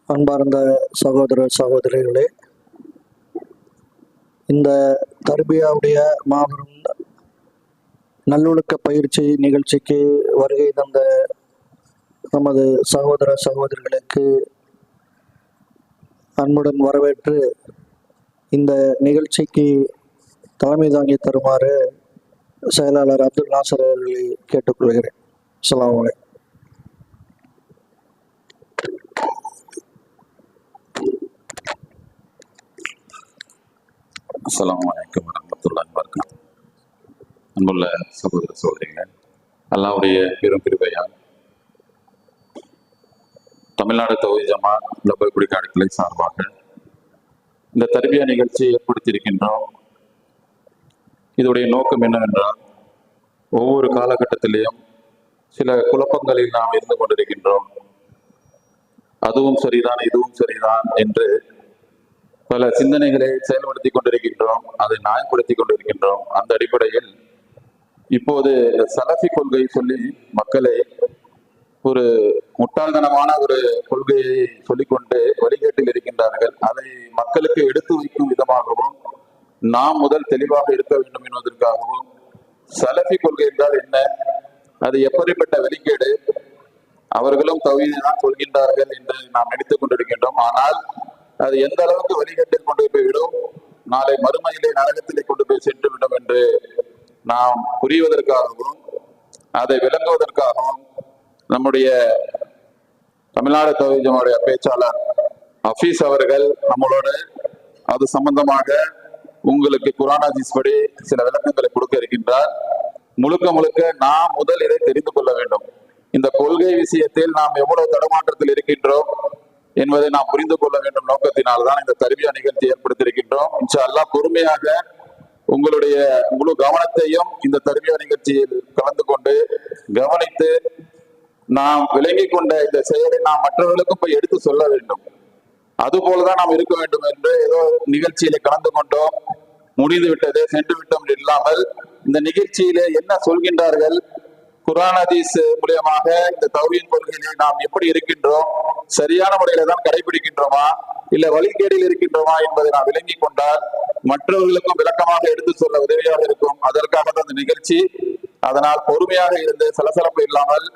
அன்பார்ந்த சகோதர சகோதரிகளே, இந்த தர்பியாவுடைய மாபெரும் நல்லொழுக்க பயிற்சி நிகழ்ச்சிக்கு வருகை தந்த நமது சகோதர சகோதரிகளுக்கு அன்புடன் வரவேற்று இந்த நிகழ்ச்சிக்கு தலைமை தாங்கி தருமாறு செயலாளர் அப்துல் நாசர் அவர்களை கேட்டுக்கொள்கிறேன். அஸ்ஸலாமு அலைக்கும். அஸ்ஸலாமு அலைக்கும் வரஹ்மத்துல்லாஹி வபரகாத்துஹு. அன்புள்ள சகோதர சகோதரிகளே, அல்லாஹ்வுடைய பெரும் கிருபையால் தமிழ்நாடு தௌஹீத் ஜமாத் லப்பைக்குடி கிளை சார்பாக இந்த தர்பியா நிகழ்ச்சியை ஏற்படுத்தியிருக்கின்றோம். இதோடைய நோக்கம் என்னவென்றால், ஒவ்வொரு காலகட்டத்திலேயும் சில குழப்பங்களில் நாம் இருந்து கொண்டிருக்கின்றோம். அதுவும் சரிதான், இதுவும் சரிதான் என்று பல சிந்தனைகளை செயல்படுத்தி கொண்டிருக்கின்றோம், அதை நியாயப்படுத்தி கொண்டிருக்கின்றோம். அந்த அடிப்படையில் இப்போது சலஃபி கொள்கை சொல்லி மக்களை ஒரு முட்டாள்தனமான ஒரு கொள்கையை சொல்லிக்கொண்டு வழிகேட்டில் இருக்கின்றார்கள். அதை மக்களுக்கு எடுத்து வைக்கும் விதமாகவும் நாம் முதல் தெளிவாக இருக்க வேண்டும் என்பதற்காகவும் சலஃபி கொள்கை என்றால் என்ன, அது எப்படிப்பட்ட வெளிக்கேடு, அவர்களும் தௌஹீதை தான் சொல்கின்றார்கள் என்று நாம் நினைத்துக் கொண்டிருக்கின்றோம். ஆனால் அது எந்த அளவுக்கு வழிகட்டில் கொண்டு போய்விடும், நாளை மறுமையிலே நரகத்திலே கொண்டு போய் சென்று விடும் என்று நாம் புரிவதற்காகவும் அதை விளங்குவதற்காகவும் நம்முடைய தமிழ்நாடு தௌஹீத் ஜமாத்துடைய பேச்சாளர் ஹஃபீஸ் அவர்கள் நம்மளோட அது சம்பந்தமாக உங்களுக்கு குர்ஆன் ஹதீஸ் படி சில விளக்கங்களை கொடுக்க இருக்கின்றார். முழுக்க முழுக்க நாம் முதல் இதை தெரிந்து கொள்ள வேண்டும். இந்த கொள்கை விஷயத்தில் நாம் எவ்வளவு தடுமாற்றத்தில் இருக்கின்றோம் என்பதை நாம் புரிந்து கொள்ள வேண்டும் நோக்கத்தினால்தான் இந்த தர்பியா நிகழ்ச்சி ஏற்படுத்தியிருக்கின்றோம். இன்ஷா அல்லாஹ் பொறுமையாக உங்களுடைய முழு கவனத்தையும் இந்த தர்பியா நிகழ்ச்சியில் கலந்து கொண்டு கவனித்து நாம் விளங்கி கொண்ட இந்த செயலை நாம் மற்றவர்களுக்கும் போய் எடுத்து சொல்ல வேண்டும். அதுபோலதான் நாம் இருக்க வேண்டும் என்று ஏதோ நிகழ்ச்சியில கலந்து கொண்டோம், முடிந்து விட்டது, சென்று விட்டோம் இல்லாமல் இந்த நிகழ்ச்சியிலே என்ன சொல்கின்றார்கள், குர்ஆன் ஹதீஸ் மூலியமாக இந்த தௌஹீத் கொள்கையிலே நாம் எப்படி இருக்கின்றோம், சரியான முறையில தான் கடைபிடிக்கின்றோமா இல்ல வழிகேடில் இருக்கின்றோமா என்பதை நாம் விளங்கி கொண்டால் மற்றவர்களுக்கும் விளக்கமாக எடுத்து சொல்ல உதவியாக இருக்கும். அதற்காக தான் இந்த நிகழ்ச்சி. அதனால் பொறுமையாக இருந்து சலசலப்பு இல்லாமல்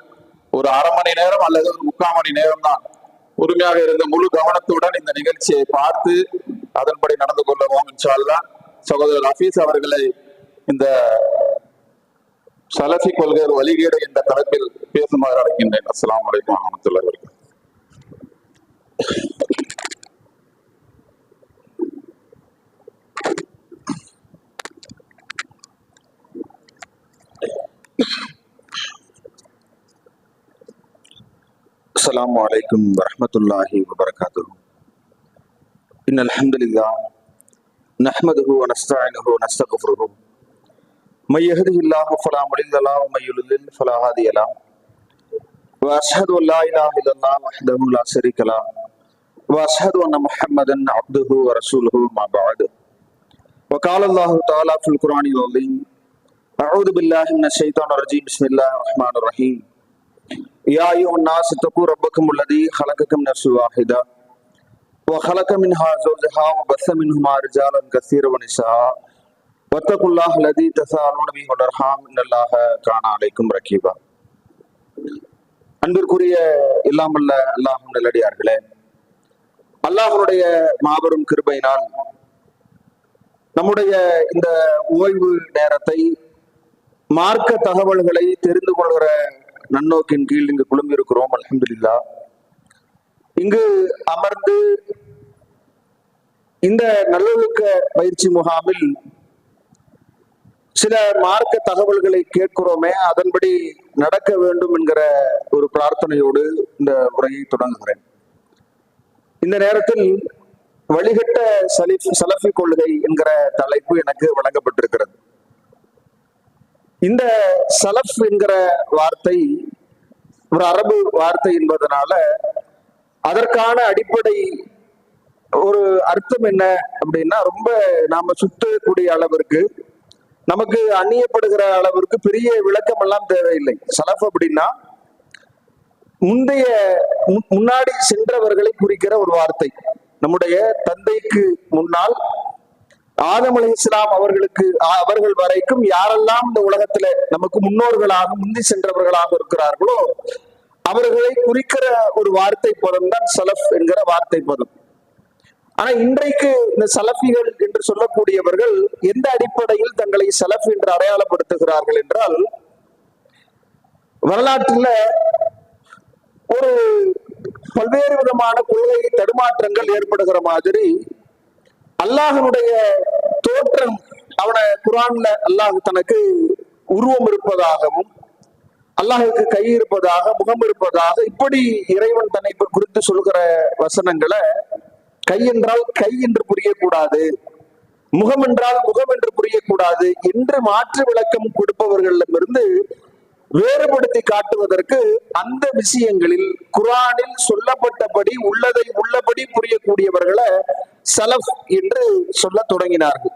ஒரு அரை மணி நேரம் அல்லது ஒரு 3/4 மணி நேரம் தான் பொறுமையாக இருந்து முழு கவனத்துடன் இந்த நிகழ்ச்சியை பார்த்து அதன்படி நடந்து கொள்வோம். இன்ஷா அல்லாஹ் சகோதரர் ஹஃபீஸ் அவர்களை இந்த சலஃபி கொள்கை வழிகேடு என்ற தலைப்பில் பேசுமாறு அழைக்கின்றேன். அஸ்ஸலாமு அலைக்கும் வரஹ்மத்துல்லாஹி வபரகாத்துஹு. السلام عليكم ورحمة الله وبركاته. إن الحمد لله نحمده ونستعينه ونستغفره من يهده الله فلا مضل له ومن يضلل فلا هادي له وأشهد أن لا إله إلا الله وحده لا شريك له وأشهد أن محمدا عبده ورسوله ما بعد. وقال الله تعالى في القرآن العظيم: أعوذ بالله من الشيطان الرجيم بسم الله الرحمن الرحيم. يا أيها الناس اتقوا ربكم الذي خلقكم من نفس واحدة وخلق منها زوجها وبث منهما رجالا كثيرا ونساء واتقوا الله الذي تساءلون به والأرحام إن الله كان عليكم رقيبا. அன்பிற்குரிய இல்லாமல்ல அல்லாஹ்வின் நல்லடியார்களே, அல்லாஹ்வுடைய மாபெரும் கிருபையினால் நம்முடைய இந்த ஓய்வு நேரத்தை மார்க்க தகவல்களை தெரிந்து கொள்கிற நன்னோக்கின் கீழ் இங்கு குழும்பி இருக்கிறோம். அல்ஹம்துலில்லாஹ். இங்கு அமர்ந்து இந்த நல்லொழுக்க பயிற்சி முகாமில் சில மார்க்க தகவல்களை கேட்கிறோமே, அதன்படி நடக்க வேண்டும் என்கிற ஒரு பிரார்த்தனையோடு இந்த உரையை தொடங்குகிறேன். இந்த நேரத்தில் வழிகட்ட சலஃபி கொள்கை என்கிற தலைப்பு எனக்கு வழங்கப்பட்டிருக்கிறது. இந்த சலஃப் என்கிற வார்த்தை ஒரு அரபு வார்த்தை என்பதனால அதற்கான அடிப்படை ஒரு அர்த்தம் என்ன அப்படின்னா, ரொம்ப நாம சுத்தக்கூடிய அளவிற்கு நமக்கு அந்நியப்படுகிற அளவிற்கு பெரிய விளக்கம் எல்லாம் தேவையில்லை. சலஃப் அப்படின்னா முன்னாடி சென்றவர்களை குறிக்கிற ஒரு வார்த்தை. நம்முடைய தந்தைக்கு முன்னால் ஆதம் அலைஹிஸ்ஸலாம் அவர்கள் வரைக்கும் யாரெல்லாம் இந்த உலகத்துல நமக்கு முன்னோர்களாக முந்தி சென்றவர்களாக இருக்கிறார்களோ அவர்களை குறிக்கிற ஒரு வார்த்தை பதம் தான் சலஃப் என்கிற வார்த்தை பதம். ஆனா இன்றைக்கு இந்த சலஃபிகள் என்று சொல்லக்கூடியவர்கள் எந்த அடிப்படையில் தங்களை சலஃப் என்று அடையாளப்படுத்துகிறார்கள் என்றால், வரலாற்றுல ஒரு பல்வேறு விதமான கொள்கை தடுமாற்றங்கள் ஏற்படுகிற மாதிரி அல்லாஹ்வுடைய தோற்றம், அவனை குர்ஆன்ல அல்லாஹ் தனக்கு உருவம் இருப்பதாகவும் அல்லாஹுக்கு கை இருப்பதாக முகம் இருப்பதாக இப்படி இறைவன் தன்னை குறித்து சொல்கிற வசனங்களை கை என்றால் கை என்று புரியக்கூடாது, முகம் என்றால் முகம் என்று புரியக்கூடாது என்று மாற்று விளக்கம் கொடுப்பவர்களிடமிருந்து வேறுபடுத்தி காட்டுவதற்கு அந்த விஷயங்களில் குர்ஆனில் சொல்லப்பட்டபடி உள்ளதை உள்ளபடி புரியக்கூடியவர்களை சலஃப் என்று சொல்ல தொடங்கினார்கள்.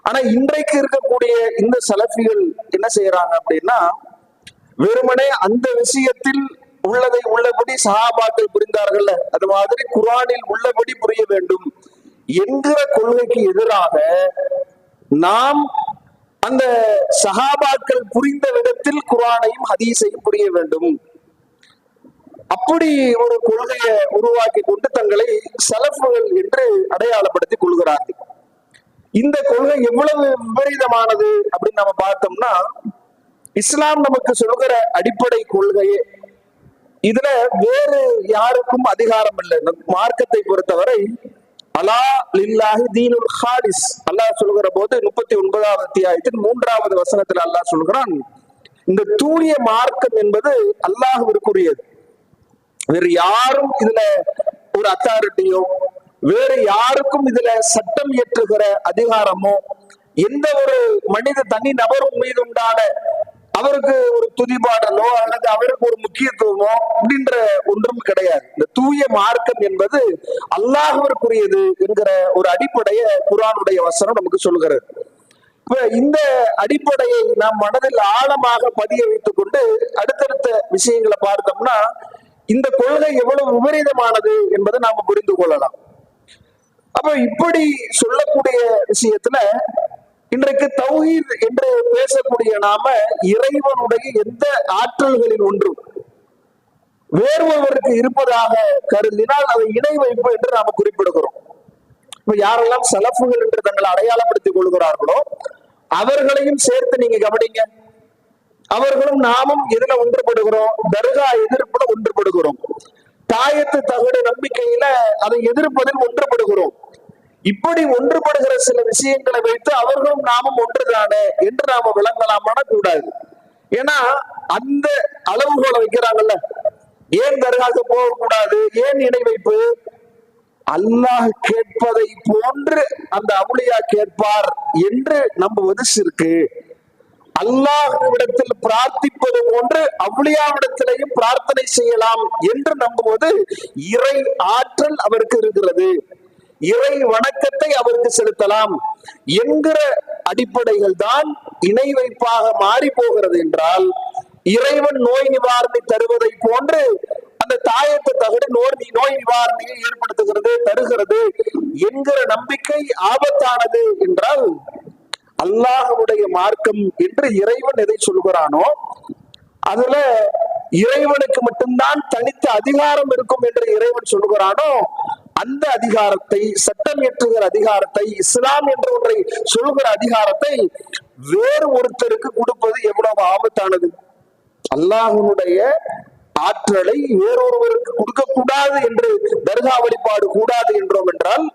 ஆனா இன்றைக்கு இருக்கக்கூடிய இந்த சலஃபிகள் என்ன செய்யறாங்க அப்படின்னா, வெறுமனே அந்த விஷயத்தில் உள்ளதை உள்ளபடி சஹாபாக்கள் புரிந்தார்கள், அது மாதிரி குர்ஆனில் உள்ளபடி புரிய வேண்டும் என்கிற கொள்கைக்கு எதிராக நாம் அந்த சஹாபாக்கள் புரிந்த விதத்தில் குர்ஆனையும் ஹதீஸையும் புரிய வேண்டும், அப்படி ஒரு கொள்கையை உருவாக்கி கொண்டு தங்களை சலஃபுகள் என்று அடையாளப்படுத்திக் கொள்கிறார்கள். இந்த கொள்கை எவ்வளவு விபரீதமானது அப்படின்னு நம்ம பார்த்தோம்னா, இஸ்லாம் நமக்கு சொல்கிற அடிப்படை கொள்கையே இதுல வேறு யாருக்கும் அதிகாரம் இல்லை. மார்க்கத்தை பொறுத்தவரை அலா லில்லாஹி தீனுல் ஹாலிஸ் அல்லாஹ் சொல்கிற போது 39வது அத்தியாயத்தின் 3வது வசனத்தில் அல்லாஹ் சொல்கிறான், இந்த தூய மார்க்கம் என்பது அல்லாஹ்விற்குரியது, வேறு யாரும் இதுல ஒரு அத்தாரிட்டியோ வேறு யாருக்கும் இதுல சட்டம் இயற்றுகிற அதிகாரமோ எந்த ஒரு மனித தனி நபரும் மீது உண்டான அவருக்கு ஒரு துதிபாடலோ அல்லது அவருக்கு ஒரு முக்கியத்துவமோ அப்படின்ற ஒன்றும் கிடையாது. இந்த தூய மார்க்கம் என்பது அல்லாஹ்விற்குரியது என்கிற ஒரு அடிப்படையை குர்ஆனுடைய வசனம் நமக்கு சொல்கிறது. இப்ப இந்த அடிப்படையை நாம் மனதில் ஆழமாக பதிய வைத்துக் கொண்டு அடுத்தடுத்த விஷயங்களை பார்த்தோம்னா இந்த கொள்கை எவ்வளவு விபரீதமானது என்பதை நாம புரிந்து கொள்ளலாம். அப்ப இப்படி சொல்லக்கூடிய விஷயத்துல இன்றைக்கு தௌஹீத் என்று பேசக்கூடிய நாம இறைவனுடைய எந்த ஆற்றல்களில் ஒன்றும் வேறொருவருக்கு இருப்பதாக கருதினால் அதை இணை வைப்பு என்று நாம குறிப்பிடுகிறோம். இப்ப யாரெல்லாம் சலஃபுகள் என்று தங்களை அடையாளப்படுத்திக் கொள்கிறார்களோ அவர்களையும் சேர்த்து நீங்க கவனிங்க. அவர்களும் நாமும் எதுல ஒன்றுபடுகிறோம்? தர்கா எதிர்ப்புல ஒன்றுபடுகிறோம், தாயத்து தகடு நம்பிக்கையில அதை எதிர்ப்பதில் ஒன்றுபடுகிறோம். இப்படி ஒன்றுபடுகிற சில விஷயங்களை வைத்து அவர்களும் நாமும் ஒன்றுதானே என்று நாம விளங்கலாமான கூடாது. ஏன்னா அந்த அளவுகோலை வைக்கிறாங்கல்ல, ஏன் தர்காவுக்கு போகக்கூடாது, ஏன் இணை வைப்பு? அல்லாஹ் கேட்பதை போன்று அந்த அவுலியா கேட்பார் என்று நம்புவது சிறுக்கு. அல்லாஹ்விடத்தில் பிரார்த்திப்பது போன்று அவுலியாவிடத்திலையும் பிரார்த்தனை செய்யலாம் என்று நம்புவது இறை ஆற்றல் அவருக்கு இருக்கிறது, இறை வணக்கத்தை அவருக்கு செலுத்தலாம் என்கிற அடிப்படைகள் தான் இணை வைப்பாக மாறி போகிறது என்றால், இறைவன் நோய் நிவாரணை தருவதை போன்று அந்த தாயத்து தகடு நோய் நிவாரணையை ஏற்படுத்துகிறது தருகிறது என்கிற நம்பிக்கை ஆபத்தானது என்றால், அல்லாஹ்வுடைய மார்க்கம் என்று இறைவன் எதை சொல்கிறானோ அதுல இறைவனுக்கு மட்டும்தான் தனித்த அதிகாரம் இருக்கும் என்று இறைவன் சொல்கிறானோ அந்த அதிகாரத்தை, சட்டம் இயற்றுகிற அதிகாரத்தை, இஸ்லாம் என்ற ஒன்றை சொல்கிற அதிகாரத்தை வேறு ஒருத்தருக்கு கொடுப்பது எவ்வளவு ஆபத்தானது. அல்லாஹ்வுடைய ஆற்றலை வேறொருவருக்கு கொடுக்க கூடாது என்று தர்கா வழிபாடு கூடாது என்றோம் என்றால்,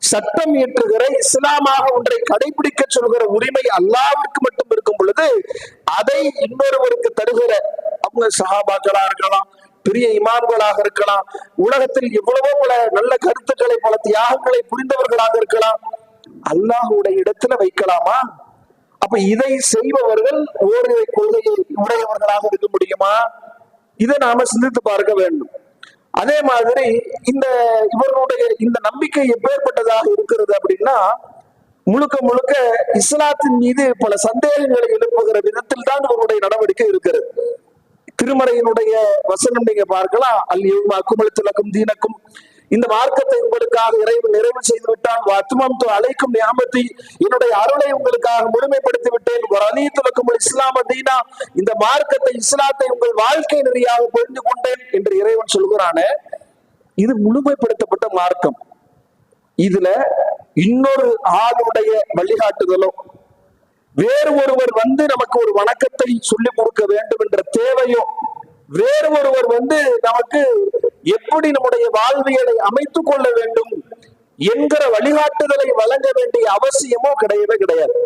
சட்டம் இயற்றுகிற இஸ்லாமாக ஒன்றை கடைபிடிக்க சொல்கிற உரிமை அல்லாஹ்விற்கு மட்டும் இருக்கும் பொழுது அதை இன்னொருவருக்கு தருகிற, அவங்க சஹாபாக்களா இருக்கலாம், பெரிய இமாம்களாக இருக்கலாம், உலகத்தில் எவ்வளவோ பல நல்ல கருத்துக்களை பல தியாகங்களை புரிந்தவர்களாக இருக்கலாம், அல்லாஹ்வுடைய இடத்துல வைக்கலாமா? அப்ப இதை செய்பவர்கள் ஓரிரை கொள்கையை உடையவர்களாக இருக்க முடியுமா? இதை நாம சிந்தித்து பார்க்க வேண்டும். அதே மாதிரி இவர்களுடைய இந்த நம்பிக்கை எப்பேற்பட்டதாக இருக்கிறது அப்படின்னா, முழுக்க முழுக்க இஸ்லாத்தின் மீது பல சந்தேகங்களை எழுப்புகிற விதத்தில் தான் இவருடைய நடவடிக்கை இருக்கிறது. திருமறையினுடைய வசனம் நீங்க பார்க்கலாம். அல்யௌம அக்மல்து லக்கும் தீனக்கும், இந்த மார்க்கத்தை உங்களுக்காக இறைவன் நிறைவு செய்து விட்டான். அத்மம்து அலைக்கும் நிஅமதி, என்னுடைய அருளை உங்களுக்காக முழுமைப்படுத்தி விட்டேன். வரலீது லக்கும் இஸ்லாம தீனா, இந்த மார்க்கத்தை இஸ்லாத்தை உங்கள் வாழ்க்கை நெறியாக புரிந்து கொண்டேன் என்று இறைவன் சொல்கிறானே, இது முழுமைப்படுத்தப்பட்ட மார்க்கம். இதுல இன்னொரு ஆளுடைய வழிகாட்டுதலோ, வேறு ஒருவர் நமக்கு ஒரு வணக்கத்தை சொல்லிக் கொடுக்க வேண்டும் என்ற தேவையோ, வேறு ஒருவர் நமக்கு எப்படி நம்முடைய வாழ்வியலை அமைத்துக் கொள்ள வேண்டும் என்கிற வழிகாட்டுதலை வழங்க வேண்டிய அவசியமோ கிடையவே கிடையாது.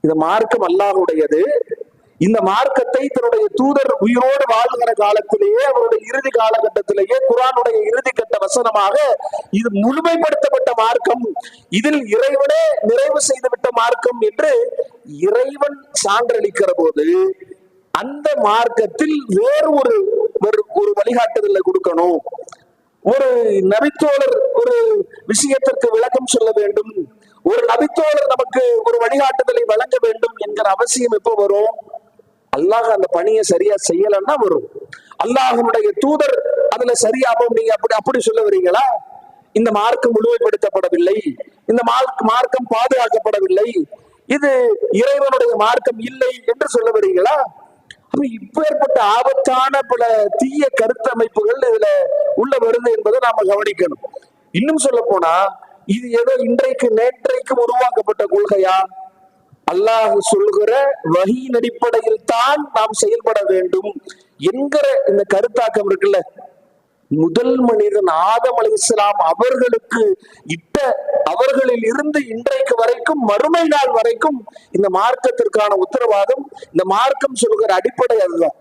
இந்த மார்க்கம் அல்லாஹ்வுடையது. இந்த மார்க்கத்தை தன்னுடைய தூதர் உயிரோடு வாழ்கிற காலத்திலேயே, அவருடைய இறுதி காலகட்டத்திலேயே, குர்ஆனுடைய இறுதி கட்ட வசனமாக இது முழுமைப்படுத்தப்பட்ட மார்க்கம், இதில் இறைவனே நிறைவு செய்துவிட்ட மார்க்கம் என்று இறைவன் சான்றளிக்கிற போது, அந்த மார்க்கத்தில் வேறு ஒரு வழிகாட்டுதலை கொடுக்கணும். ஒரு நபித்தோழர் ஒரு விஷயத்திற்கு விளக்கம் சொல்ல வேண்டும், ஒரு நபித்தோழர் நமக்கு ஒரு வழிகாட்டுதலை வழங்க வேண்டும் என்கிற அவசியம் எப்போ வரும்? அல்லாஹ் அந்த பணியை சரியா செய்யலன்னா வரும். அல்லாஹ்வுடைய தூதர் அதுல சரியாகவும் நீங்க அப்படி சொல்ல வரீங்களா? இந்த மார்க்கம் முழுமைப்படுத்தப்படவில்லை, இந்த மார்க்கம் பாதுகாக்கப்படவில்லை, இது இறைவனுடைய மார்க்கம் இல்லை என்று சொல்ல வரீங்களா? இப்பேற்பட்ட ஆபத்தான பல தீய கருத்தமைப்புகள் இதுல உள்ள வருது என்பதை நாம கவனிக்கணும். இன்னும் சொல்ல போனா, இது ஏதோ இன்றைக்கு நேற்றைக்கு உருவாக்கப்பட்ட கொள்கையா? அல்லாஹ் சொல்லுகிற வஹீயின் அடிப்படையில் தான் நாம் செயல்பட வேண்டும் என்கிற இந்த கருத்தாக்கம் இருக்குல்ல, முதல் மனிதன் ஆதம் அலைஹிஸ்ஸலாம் அவர்களுக்கு அவர்களில் இருந்து இன்றைக்கு வரைக்கும், மறுமை நாள் வரைக்கும் இந்த மார்க்கத்திற்கான உத்தரவாதம், இந்த மார்க்கம் சொல்கிற அடிப்படை அதுதான்.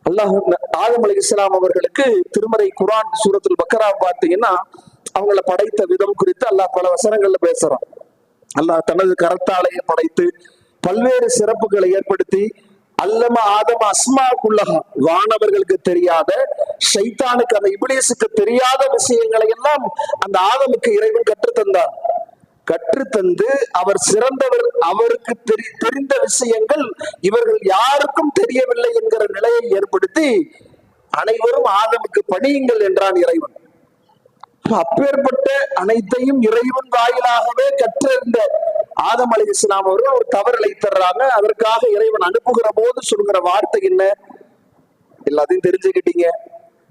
அல்லாஹ் ஆதம் அலைஹிஸ்ஸலாம் அவர்களுக்கு திருமறை குர்ஆன் சூரத்துல் பக்கரா பார்த்தீங்கன்னா, அவங்கள படைத்த விதம் குறித்து அல்லாஹ் பல வசனங்கள்ல பேசுறான். அல்லாஹ் தனது கரத்தாலேயே படைத்து பல்வேறு சிறப்புகளை ஏற்படுத்தி, அல்லம ஆதம அஸ்மாக்குல்லஹா, வானவர்களுக்கு தெரியாத, ஷைத்தானுக்கு அந்த இப்லீஸுக்கு தெரியாத விஷயங்களை எல்லாம் அந்த ஆதமுக்கு இறைவன் கற்றுத்தந்தார். கற்றுத்தந்து அவர் சிறந்தவர், அவருக்கு தெரிந்த விஷயங்கள் இவர்கள் யாருக்கும் தெரியவில்லை என்கிற நிலையை ஏற்படுத்தி அனைவரும் ஆதமுக்கு பணியுங்கள் என்றான் இறைவன். அப்பேற்பட்ட அனைத்தையும் இறைவன் வாயிலாகவே கற்றிருந்த ஆதம் அலைஹிஸ்ஸலாம் அவர்கள் ஒரு தவறு இழைத்தர்றாங்க. அதற்காக இறைவன் அனுப்புகிற போது சொல்கிற வார்த்தை என்ன? எல்லாத்தையும் தெரிஞ்சுக்கிட்டீங்க,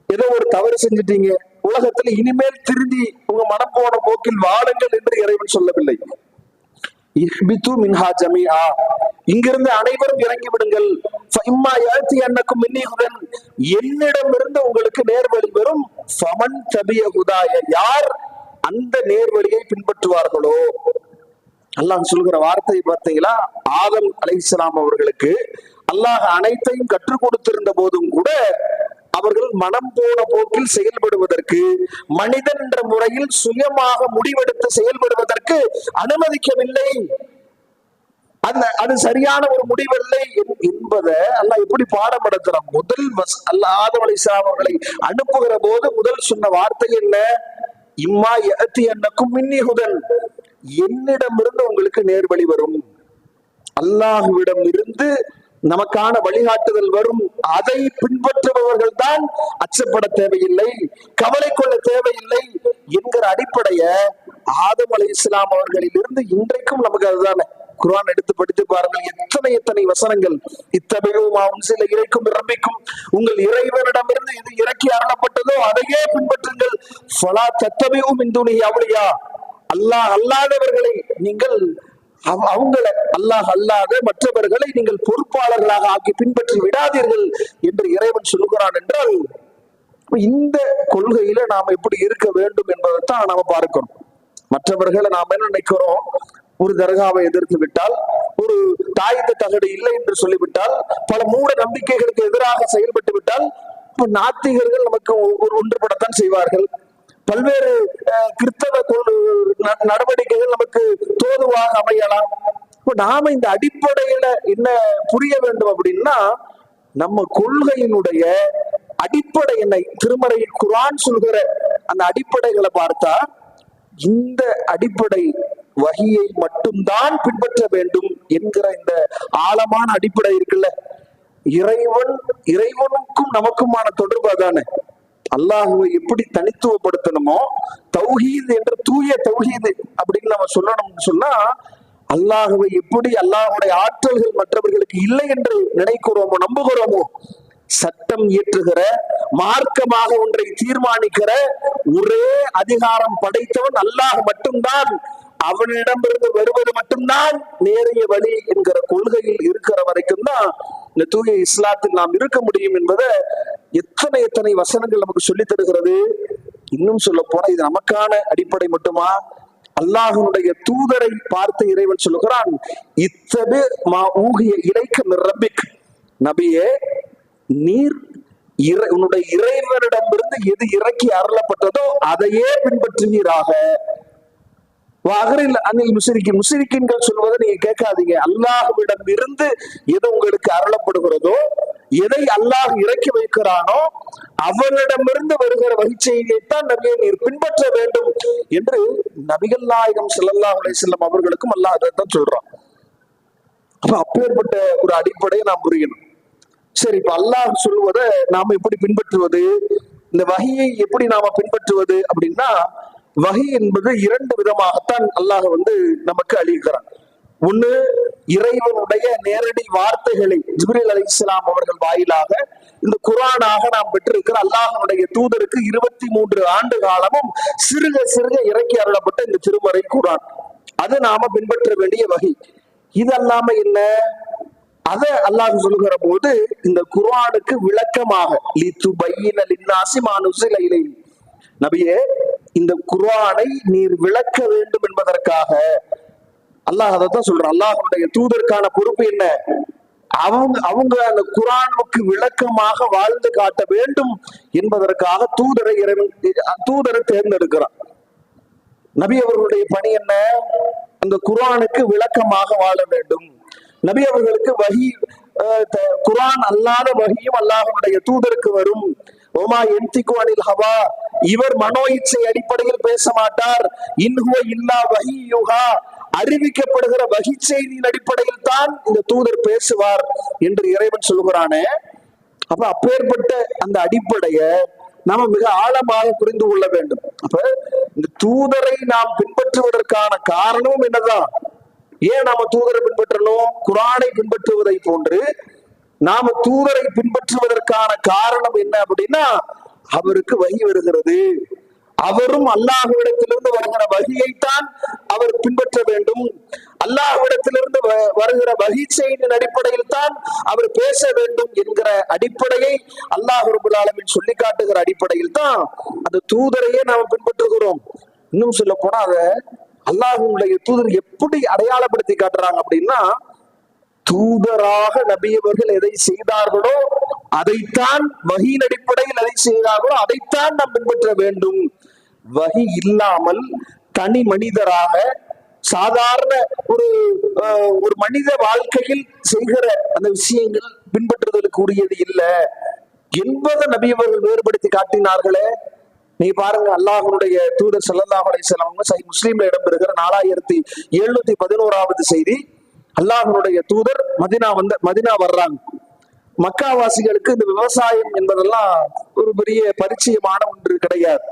ஏதோ ஒரு தவறு செஞ்சுட்டீங்க, உலகத்துல இனிமேல் திருந்தி உங்க மனம் போன போக்கில் வாழுங்கள் என்று இறைவன் சொல்லவில்லை. இஹ்பிது மின்ஹா ஜமீஆ, இங்கிருந்து அனைவரும் இறங்கி விடுங்கள். ஃபஇம்மா யஅதியன்னக்கும் மின்னி ஹுதன், என்னிடமிருந்து உங்களுக்கு நேர்வழி வரும். ஃபமன் தபிய ஹுதாய, யார் அந்த நேர்வழியை பின்பற்றுவார்களோ. அல்லாஹ் சொல்கிற வார்த்தை பார்த்தீங்களா? ஆதம் அலைஹிஸ்ஸலாம் அவர்களுக்கு அல்லாஹ் அனைத்தையும் கற்றுக் கொடுத்திருந்த போதும் கூட அவர்கள் மனம் போன போக்கில் செயல்படுவதற்கு, மனிதன் என்ற முறையில் சுயமாக முடிவெடுத்து செயல்படுவதற்கு அனுமதிக்கவில்லை. அது சரியான ஒரு முடிவில்லை என்பதை அல்லாஹ் எப்படி பாடப்படுத்துறான்? முதல் அல்லாஹ் ஆதம் அலைஹிஸ்ஸலாம் அவர்களை அனுப்புகிற போது முதல் சொன்ன வார்த்தை என்ன? இம்மா யஅதியன்னக்கும் மின்னி ஹுதன், என்னிடமிருந்து உங்களுக்கு நேர்வழி வரும். அல்லாஹ்விடம் இருந்து நமக்கான வழிகாட்டுதல் வரும். அதை பின்பற்றுபவர்கள் தான் அச்சப்பட தேவையில்லை, கவலை கொள்ள தேவையில்லை என்கிற அடிப்படைய ஆதம் அலைஹிஸ்ஸலாம் அவர்களில் இருந்து இன்றைக்கும் நமக்கு அதுதானே. குர்ஆன் எடுத்து படித்து பாருங்கள், எத்தனை வசனங்கள். இத்தபிஉமா உன்சில இறைக்கும் ரப்பிக்கும், உங்கள் இறைவனிடமிருந்து இது இறக்கி அருளப்பட்டதோ அதையே பின்பற்றுங்கள். ஃபலா தத்தபிஉ மின் துனிஹி அவ்லியா, அல்லாஹ் அல்லாதவர்களை நீங்கள், அவங்களை அல்லாஹ் அல்லாத மற்றவர்களை நீங்கள் பொறுப்பாளர்களாக ஆக்கி பின்பற்றி விடாதீர்கள் என்று இறைவன் சொல்லுகிறான். என்றால் இந்த கொள்கையில நாம எப்படி இருக்க வேண்டும் என்பதைத்தான் நாம பார்க்கிறோம். மற்றவர்களை நாம என்ன நினைக்கிறோம்? ஒரு தர்காவை எதிர்த்து விட்டால், ஒரு தாயத்து தகடு இல்லை என்று சொல்லிவிட்டால், பல மூட நம்பிக்கைகளுக்கு எதிராக செயல்பட்டு விட்டால், இப்ப நாத்திகர்கள் நமக்கு ஒன்றுபடத்தான் செய்வார்கள். பல்வேறு கிறிஸ்தவ நடவடிக்கைகள் நமக்கு தோதுவாக அமையலாம். நாம இந்த அடிப்படையில என்ன புரிய வேண்டும் அப்படின்னா, நம்ம கொள்கையினுடைய அடிப்படை என்ன, திருமறை குர்ஆன் சொல்கிற அந்த அடிப்படைகளை பார்த்தா, இந்த அடிப்படை வஹியை மட்டும்தான் பின்பற்ற வேண்டும் என்கிற இந்த ஆழமான அடிப்படை இருக்குல்ல, இறைவனுக்கும் நமக்குமான தொடர்பு அதானே. அல்லாஹுவை எப்படி தனித்துவப்படுத்தணுமோ, தௌஹீத் என்ற தூய தௌஹீத் அப்படின்னு நம்ம சொல்லணும்னு சொன்னா, அல்லாஹுவை எப்படி அல்லாஹுடைய ஆற்றல்கள் மற்றவர்களுக்கு இல்லை என்று நினைக்கிறோமோ, நம்புகிறோமோ, சட்டம் இயற்றுகிற, மார்க்கமாக ஒன்றை தீர்மானிக்கிற ஒரே அதிகாரம் படைத்தவன் அல்லாஹ் மட்டும்தான். அவனிடமிருந்து வருவது மட்டும்தான் நேரிய வழி என்கிற கொள்கையில் இருக்கிற வரைக்கும் தான் இந்த தூய இஸ்லாத்தில் நாம் இருக்க முடியும் என்பதை எத்தனை வசனங்கள் நமக்கு சொல்லி தருகிறது. இன்னும் சொல்ல போனா இது நமக்கான அடிப்படை மட்டுமா? அல்லாஹ்வுடைய தூதரை பார்த்து இறைவன் சொல்லுகிறான், இத்தபி மா ஊகிய இலைக்க மின் ரப்பிக், நபியே நீர் உன்னுடைய இறைவனிடமிருந்து எது இறக்கி அருளப்பட்டதோ அதையே பின்பற்றுவீராக. அனில் முஸ்ரிக்கீன்கள் சொல்வதை நீங்க கேட்காதீங்க. அல்லாஹ்விடம் இருந்து எது உங்களுக்கு அருளப்படுகிறதோ, எதை அல்லாஹ் இறக்கி வைக்கிறானோ அவனிடமிருந்து வருகிற வகிச்செய்தியைத்தான் நபியை நீர் பின்பற்ற வேண்டும் என்று நபிகள் நாயகம் ஸல்லல்லாஹு அலைஹி வஸல்லம் அவர்களுக்கும் அல்லாஹ் அதைத்தான் சொல்றான். அப்ப அப்பேற்பட்ட ஒரு அடிப்படையை நாம் புரியணும். சரி, இப்ப அல்லாஹ் சொல்வதை நாம எப்படி பின்பற்றுவது, இந்த வஹியை எப்படி நாம பின்பற்றுவது அப்படின்னா, வஹி என்பது இரண்டு விதமாகத்தான் அல்லாஹ் நமக்கு அளிக்கிறான். ஒண்ணு, இறைவனுடைய நேரடி வார்த்தைகளை ஜிப்ரீல் அலைஹிஸ்ஸலாம் அவர்கள் வாயிலாக இந்த குர்ஆனாக நாம் பெற்றிருக்கிற அல்லாஹ்வுடைய தூதருக்கு 23 ஆண்டு காலமும் சிறுக சிறுக இறக்கி அருளப்பட்ட இந்த திருமறை குர்ஆன், அது நாம பின்பற்ற வேண்டிய வஹி. இது அல்லாம என்ன, அத அல்லாஹ் சொல்லுகிற போது இந்த குர்ஆனுக்கு விளக்கமாக லிதுபையின லின்னாஸி மா நுஸில இலைஹி, நபியே இந்த குர்ஆனை நீர் விளக்க வேண்டும் என்பதற்காக அல்லாஹ் அதைத்தான் சொல்றான். அல்லாஹ்வுடைய தூதருக்கான பொறுப்பு என்ன, அவங்க அந்த குர்ஆனுக்கு விளக்கமாக வாழ்ந்து காட்ட வேண்டும் என்பதற்காக தூதரை தேர்ந்தெடுக்கிறான். நபி அவர்களுடைய பணி என்ன, அந்த குர்ஆனுக்கு விளக்கமாக வாழ வேண்டும். நபி அவர்களுக்கு வஹி, குர்ஆன் அல்லாத வஹியும் அல்லாஹ்வுடைய தூதருக்கு வரும். ஓமா யன்திகு அனில் ஹவா, இவர் மனோ இச்சை அடிப்படையில் பேச மாட்டார். இன்ஹுவ இல்லா வஹியுஹா, அறிவிக்கப்படுகிற வஹி செய்தியின் அடிப்படையில் தான் இந்த தூதர் பேசுவார் என்று இறைவன் சொல்கிறானே. அப்ப அப்பேற்பட்ட அந்த அடிப்படைய நாம மிக ஆழமாக புரிந்து கொள்ள வேண்டும். அப்ப இந்த தூதரை நாம் பின்பற்றுவதற்கான காரணமும் என்னதான், ஏன் நாம தூதரை பின்பற்றணும், குர்ஆனை பின்பற்றுவதை போன்று நாம தூதரை பின்பற்றுவதற்கான காரணம் என்ன அப்படின்னா, அவருக்கு வஹி வருகிறது, அவரும் அல்லாஹ்விடத்திலிருந்து வருகிற வஹியைத்தான் அவர் பின்பற்ற வேண்டும். அல்லாஹ்விடத்திலிருந்து வருகிற வஹி செய்தியின் அடிப்படையில் தான் அவர் பேச வேண்டும் என்கிற அடிப்படையை அல்லாஹ் ரப்பல் ஆலமீன் சொல்லி காட்டுகிற அடிப்படையில் தான் அந்த தூதரையே நாம் பின்பற்றுகிறோம். இன்னும் சொல்ல போனா அத அல்லாஹ்வுடைய தூதர் எப்படி அடையாளப்படுத்தி காட்டுறாங்க அப்படின்னா, தூதராக நபியவர்கள் எதை செய்தார்களோ அதைத்தான், வஹியின் அடிப்படையில் எதை செய்தார்களோ அதைத்தான் நாம் பின்பற்ற வேண்டும். வஹி இல்லாமல் தனி மனிதராக சாதாரண ஒரு மனித வாழ்க்கையில் செய்கிற அந்த விஷயங்கள் பின்பற்றுதலுக்கு உரியது இல்லை என்பதை நபியவர்கள் வேறுபடுத்தி காட்டினார்களே. நீ பாருங்க, அல்லாஹ்வுடைய தூதர் ஸல்லல்லாஹு அலைஹி வஸல்லம் சஹீஹ் முஸ்லிம்ல இடம்பெறுகிற 4711வது செய்தி, அல்லாஹ்வுடைய தூதர் மதீனா வர்றாங்க. மக்காவாசிகளுக்கு இந்த விவசாயம் என்பதெல்லாம் ஒரு பெரிய பரிச்சயமான ஒன்று கிடையாது.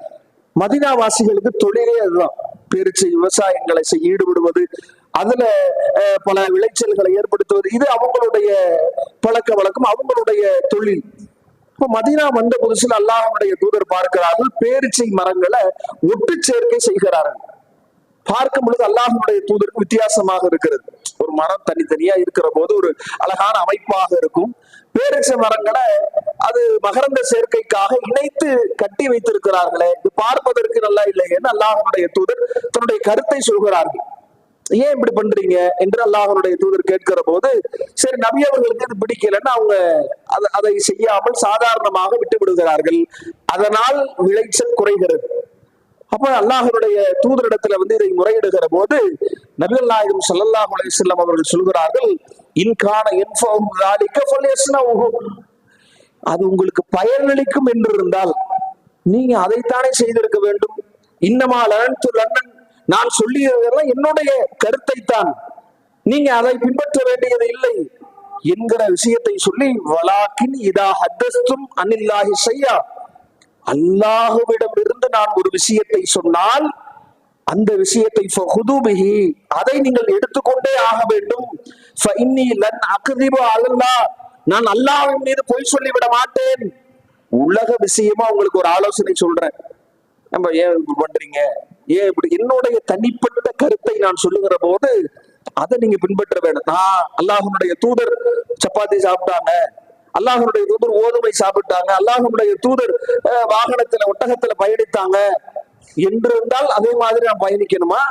மதீனாவாசிகளுக்கு தொழிலே அதுதான், பேரிச்சை விவசாயங்களை ஈடுபடுவது, அதுல பல விளைச்சல்களை ஏற்படுத்துவது, இது அவங்களுடைய பழக்க வழக்கம், அவங்களுடைய தொழில். இப்ப மதீனா வந்த புதுசுல அல்லாஹ்வுடைய தூதர் பார்க்கிறார்கள், பேரிச்சை மரங்களை ஒட்டு சேர்க்கை செய்கிறார்கள். பார்க்கும் பொழுது அல்லாஹ்வுடைய தூதருக்கு வித்தியாசமாக இருக்கிறது. ஒரு மரம் தனித்தனியா இருக்கிற போது ஒரு அழகான அமைப்பாக இருக்கும். பேரிச்சை மரங்களை அது மகரந்த சேர்க்கைக்காக இணைத்து கட்டி வைத்திருக்கிறார்களே, இது பார்ப்பதற்கு நல்லா இல்லைன்னு அல்லாஹ்வுடைய தூதர் தன்னுடைய கருத்தை சொல்கிறார்கள். ஏன் இப்படி பண்றீங்க என்று அல்லாஹ்வுடைய தூதர் கேட்கிற போது, சரி நபி அவர்களுக்கு இது பிடிக்கலன்னு அவங்க அதை செய்யாமல் சாதாரணமாக விட்டு விடுகிறார்கள், அதனால் விளைச்சல் குறைகிறது. அப்ப அல்லாஹ்வுடைய தூதரிடத்துல இதை முறையிடுகிற போது நபிகள் நாயகம் ஸல்லல்லாஹு அலைஹி வஸல்லம் அவர்கள் சொல்கிறார்கள், இன்கான யன்ஃபஉஹும் ஸாலிக ஃபல்யஸ்னஉஹு, அது உங்களுக்கு பயனளிக்கும் என்று இருந்தால் நீங்க அதைத்தானே செய்திருக்க வேண்டும். இன்னமா லனன்து லன்னன், நான் சொல்லியதெல்லாம் என்னுடைய கருத்தை தான், நீங்க அதை பின்பற்ற வேண்டியது இல்லை. என்கிற விஷயத்தை சொல்லி வலாக்கின் இதா ஹத்தஸ்தும் அனில்லாஹி ஷையா, அல்லாஹுவிடம் இருந்து நான் ஒரு விஷயத்தை சொன்னால் அந்த விஷயத்தை ஃபஹுது பிஹி, அதை நீங்கள் எடுத்துக்கொண்டே ஆக வேண்டும். ஃபஇன்னி லன் அக்திபு அலல்லாஹ், நான் அல்லாஹ்வின் மீது பொய் சொல்லிவிட மாட்டேன். உலக விஷயமா உங்களுக்கு ஒரு ஆலோசனை சொல்றேன். நம்ம ஏன் இப்படி பண்றீங்க, ஏன் இப்படி, என்னுடைய தனிப்பட்ட கருத்தை நான் சொல்லுகிற போது அதை நீங்க பின்பற்ற வேண்டும். நான் அல்லாஹ்வுடைய தூதர் சப்பாத்தி சாப்பிட்டாங்க, அல்லாஹ்வுடைய தூதர் கோதுமை சாப்பிட்டாங்க, அல்லாஹ்வுடைய தூதர் வாகனத்துல ஒட்டகத்துல பயணித்தாங்க என்று இருந்தால் அதே மாதிரி நான் பயணிக்கணுமா?